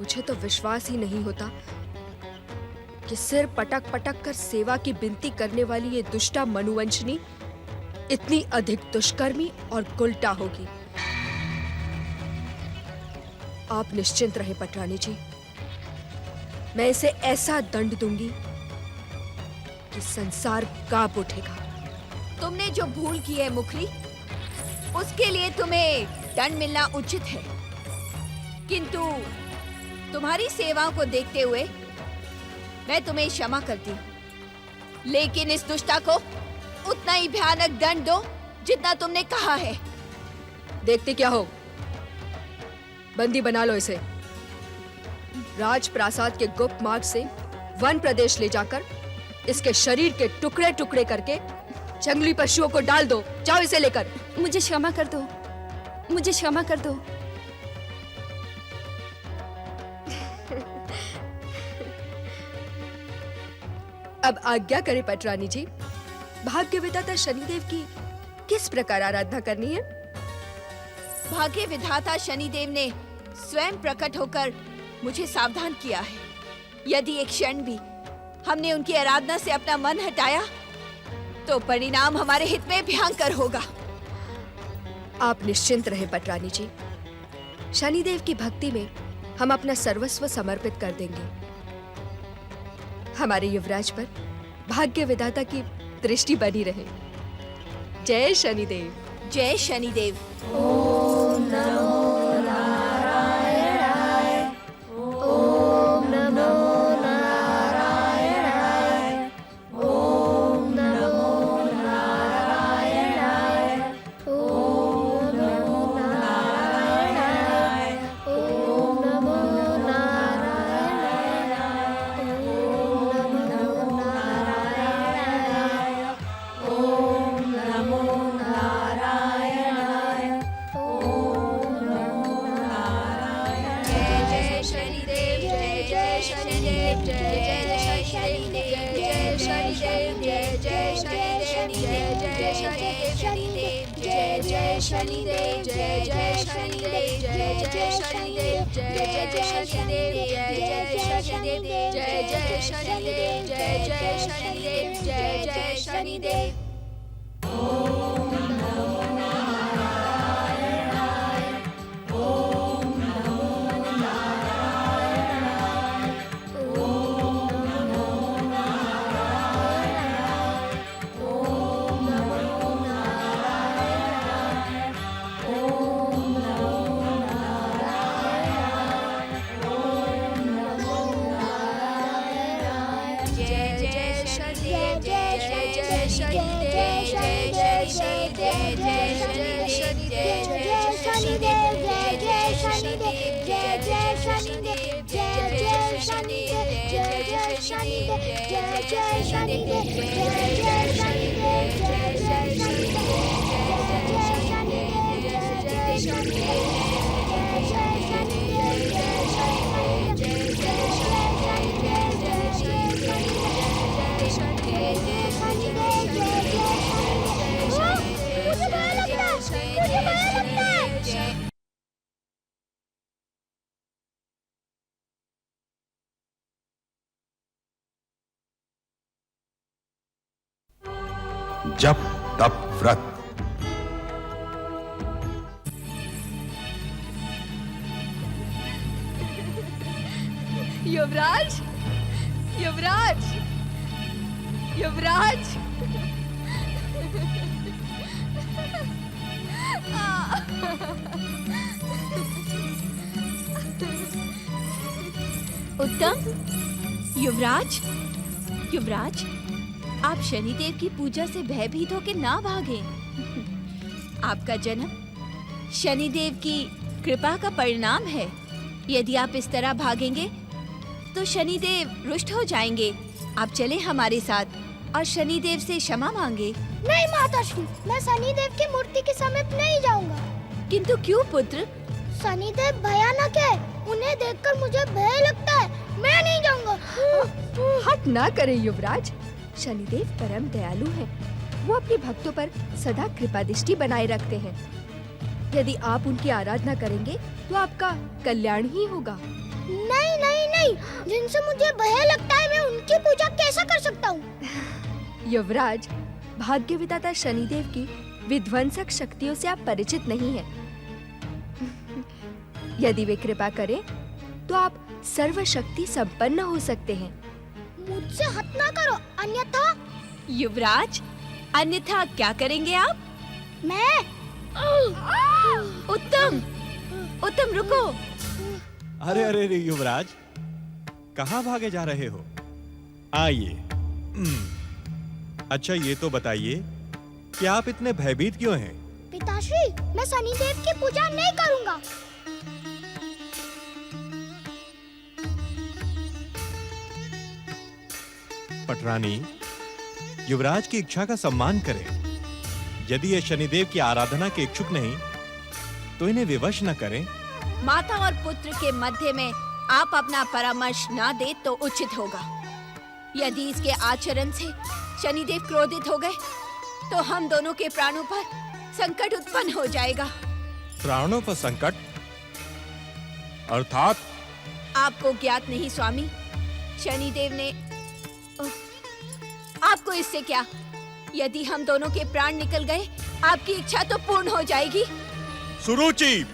मुझे तो विश्वास ही नहीं होता कि सिर पटक पटक कर सेवा की विनती करने वाली ये दुष्टा मनुवंशनी इतनी अधिक दुष्कर्मी और गुलटा होगी। आप निश्चिंत रहे पटरानी जी, मैं इसे ऐसा दंड दूंगी कि संसार कांप उठेगा।
तुमने जो भूल की है मुखरी, उसके लिए तुम्हें दंड मिलना उचित है, किंतु तुम्हारी सेवाओं को देखते हुए मैं तुम्हें क्षमा करती हूँ। लेकिन इस दुष्टा को उतना ही भयानक दंड दो जितना तुमने कहा है।
देखते क्या हो, बंदी बना लो इसे। राजप्रासाद के गुप्त मार्ग से वन प्रदेश ले जाकर इसके शरीर के टुकड़े टुकड़े करके जंगली पशुओं को डाल दो। जाओ इसे लेकर।
मुझे क्षमा कर दो, मुझे क्षमा कर दो।
अब आज्ञा करें पटरानी जी, भाग्य विधाता शनिदेव की किस प्रकार आराधना करनी है?
भाग्य विधाता शनिदेव ने स्वयं प्रकट होकर मुझे सावधान किया है। यदि एक क्षण भी हमने उनकी आराधना से अपना मन हटाया तो परिणाम हमारे हित में भयंकर होगा।
आप निश्चिंत रहे पटरानी जी, शनिदेव की भक्ति में हम अपना सर्वस्व समर्पित कर देंगे। हमारे युवराज पर भाग्य विधाता की दृष्टि बनी रहे। जय शनिदेव।
जय शनिदेव।
ओम नमो नारायणाय। ओम नमो नारायणाय। ओम नमो नारायणाय। ओम नमो नारायणाय। ओम नमो नारायणाय। ओम नमो नारायणाय। ओम नमो नारायणाय। ओम नमो नारायणाय। जय जय शनिदेव, जय जय शनिदेव, जय जय शनिदेव, जय शनिदेव, जय जय शनिदेव, जय जय शनिदेव, जय जय शनिदेव, जय जय शनिदेव, जय जय शनिदेव, जय जय शनिदेव, जय जय शनिदेव, जय जय शनिदेव, जय जय शनिदेव, जय जय शनिदेव। ओम नमो नारायणाय। ओम नमो नारायणाय। ओम नमो नारायणाय। ओम नमो नारायणाय। ओम नमो नारायणाय। ओम नमो नारायणाय। जय जय शनिदेव, जय जय शनिदेव, जय जय शनिदेव, जय जय शनिदेव, जय शनिदेव, जय जय शनिदेव, जय जय शनिदेव, जय जय शनिदेव, जय जय शनिदेव, जय जय शनिदेव, जय जय शनिदेव, जय जय शनिदेव, जय जय शनिदेव।
जप तप व्रत।
युवराज, युवराज, युवराज।
उत्तम, युवराज, युवराज, आप शनिदेव की पूजा से भयभीत होकर ना भागे। आपका जन्म शनिदेव की कृपा का परिणाम है। यदि आप इस तरह भागेंगे तो शनिदेव रुष्ट हो जाएंगे। आप चले हमारे साथ और शनिदेव से क्षमा मांगे।
नहीं माताश्री, मैं शनिदेव की मूर्ति के समीप नहीं जाऊंगा।
किंतु क्यों पुत्र?
शनिदेव भयानक है, उन्हें देखकर मुझे भय लगता है। मैं नहीं जाऊंगा।
हट ना करें युवराज, शनिदेव परम दयालु हैं। वो अपने भक्तों पर सदा कृपा दृष्टि बनाए रखते हैं। यदि आप उनकी आराधना करेंगे तो आपका कल्याण ही होगा।
नहीं नहीं नहीं, जिनसे मुझे भय लगता है मैं उनकी पूजा कैसे कर सकता हूँ?
युवराज, भाग्य विधाता शनिदेव की विध्वंसक शक्तियों से आप परिचित नहीं हैं। यदि वे कृपा करें तो आप सर्वशक्ति संपन्न हो सकते हैं।
मुझसे हट ना करो, अन्यथा।
युवराज, अन्यथा क्या करेंगे आप?
मैं
उत्तम, उत्तम रुको।
अरे अरे अरे युवराज, कहाँ भागे जा रहे हो? आइए। अच्छा ये तो बताइए कि आप इतने भयभीत क्यों हैं?
पिताश्री, मैं शनिदेव की पूजा नहीं करूंगा।
पटरानी, युवराज की इच्छा का सम्मान करें। यदि ये शनिदेव की आराधना के इच्छुक नहीं तो इन्हें विवश न करें।
माता और पुत्र के मध्य में आप अपना परामर्श ना दे तो उचित होगा। यदि इसके आचरण से शनिदेव क्रोधित हो गए तो हम दोनों के प्राणों पर संकट उत्पन्न हो जाएगा।
प्राणों पर संकट? अर्थात?
आपको ज्ञात नहीं स्वामी, शनिदेव ने आपको इससे क्या? यदि हम दोनों के प्राण निकल गए आपकी इच्छा तो पूर्ण हो जाएगी।
सुरुचि,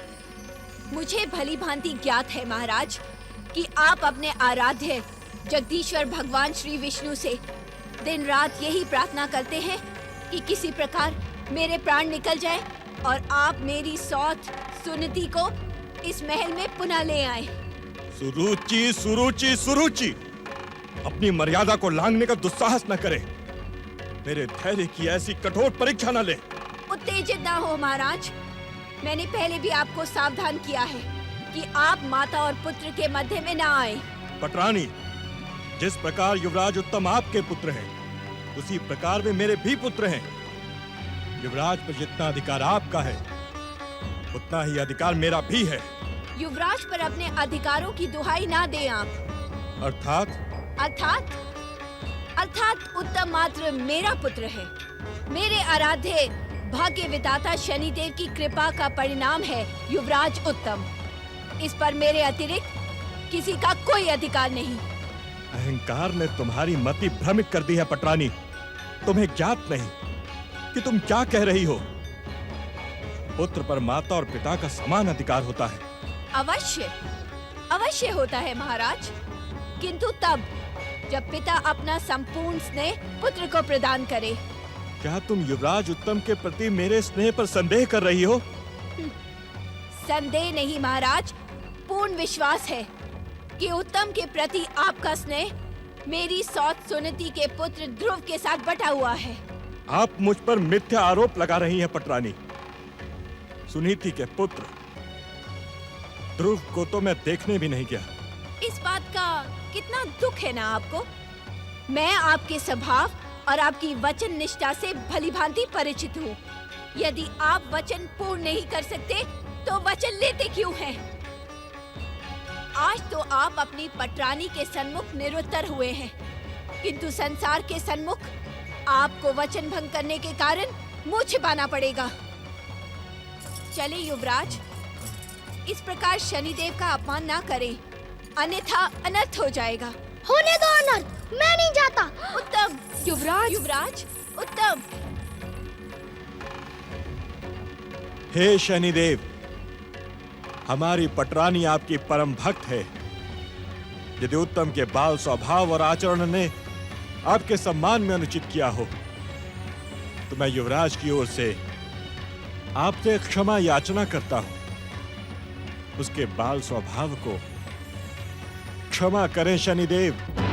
मुझे भली भांति ज्ञात है महाराज कि आप अपने आराध्य जगदीश्वर भगवान श्री विष्णु से दिन रात यही प्रार्थना करते हैं कि किसी प्रकार मेरे प्राण निकल जाए और आप मेरी सौत सुनीति को इस महल में पुनः ले आए।
सुरुचि, सुरुचि, सुरुचि, अपनी मर्यादा को लांघने का दुस्साहस न करे। मेरे धैर्य की ऐसी कठोर परीक्षा न ले।
उत्तेजित ना हो महाराज, मैंने पहले भी आपको सावधान किया है कि आप माता और पुत्र के मध्य में ना आए।
पटरानी, जिस प्रकार युवराज उत्तम आपके पुत्र हैं, उसी प्रकार वे मेरे भी पुत्र हैं। युवराज पर जितना अधिकार आपका है उतना ही अधिकार मेरा भी है।
युवराज पर अपने अधिकारों की दुहाई ना दें आप।
अर्थात?
अर्थात उत्तम मात्र मेरा पुत्र है। मेरे आराध्य भाग्य विधाता शनिदेव की कृपा का परिणाम है युवराज उत्तम। इस पर मेरे अतिरिक्त किसी का कोई अधिकार नहीं।
अहंकार ने तुम्हारी मति भ्रमित कर दी है पटरानी। तुम्हें ज्ञात नहीं कि तुम क्या कह रही हो। पुत्र पर माता और पिता का समान अधिकार होता है।
अवश्य, अवश्य होता है महाराज, किंतु तब जब पिता अपना संपूर्ण स्नेह पुत्र को प्रदान करे।
क्या तुम युवराज उत्तम के प्रति मेरे स्नेह पर संदेह कर रही हो?
संदेह नहीं महाराज, पूर्ण विश्वास है कि उत्तम के प्रति आपका स्नेह मेरी सौत सुनीति के पुत्र ध्रुव के साथ बटा हुआ है।
आप मुझ पर मिथ्या आरोप लगा रही हैं पटरानी। सुनीति के पुत्र ध्रुव को तो मैं देखने भी नहीं गया।
इस बात का कितना दुख है ना आपको। मैं आपके स्वभाव और आपकी वचन निष्ठा से भलीभांति परिचित हूँ। यदि आप वचन पूर्ण नहीं कर सकते तो वचन लेते क्यों हैं? आज तो आप अपनी पटरानी के सन्मुख निरुत्तर हुए हैं। किंतु संसार के सन्मुख आपको वचन भंग करने के कारण मुंह छिपाना पड़ेगा। चले युवराज, इस प्रकार शनिदेव का अपमान ना करें, अन्यथा अनर्थ हो जाएगा।
होने दो अनर्थ, मैं नहीं जाता।
उत्तम
युवराज।
युवराज, उत्तम।
हे शनिदेव, हमारी पटरानी आपकी परम भक्त है। यदि उत्तम के बाल स्वभाव और आचरण ने आपके सम्मान में अनुचित किया हो तो मैं युवराज की ओर से आपसे क्षमा याचना करता हूं। उसके बाल स्वभाव को क्षमा करें शनिदेव।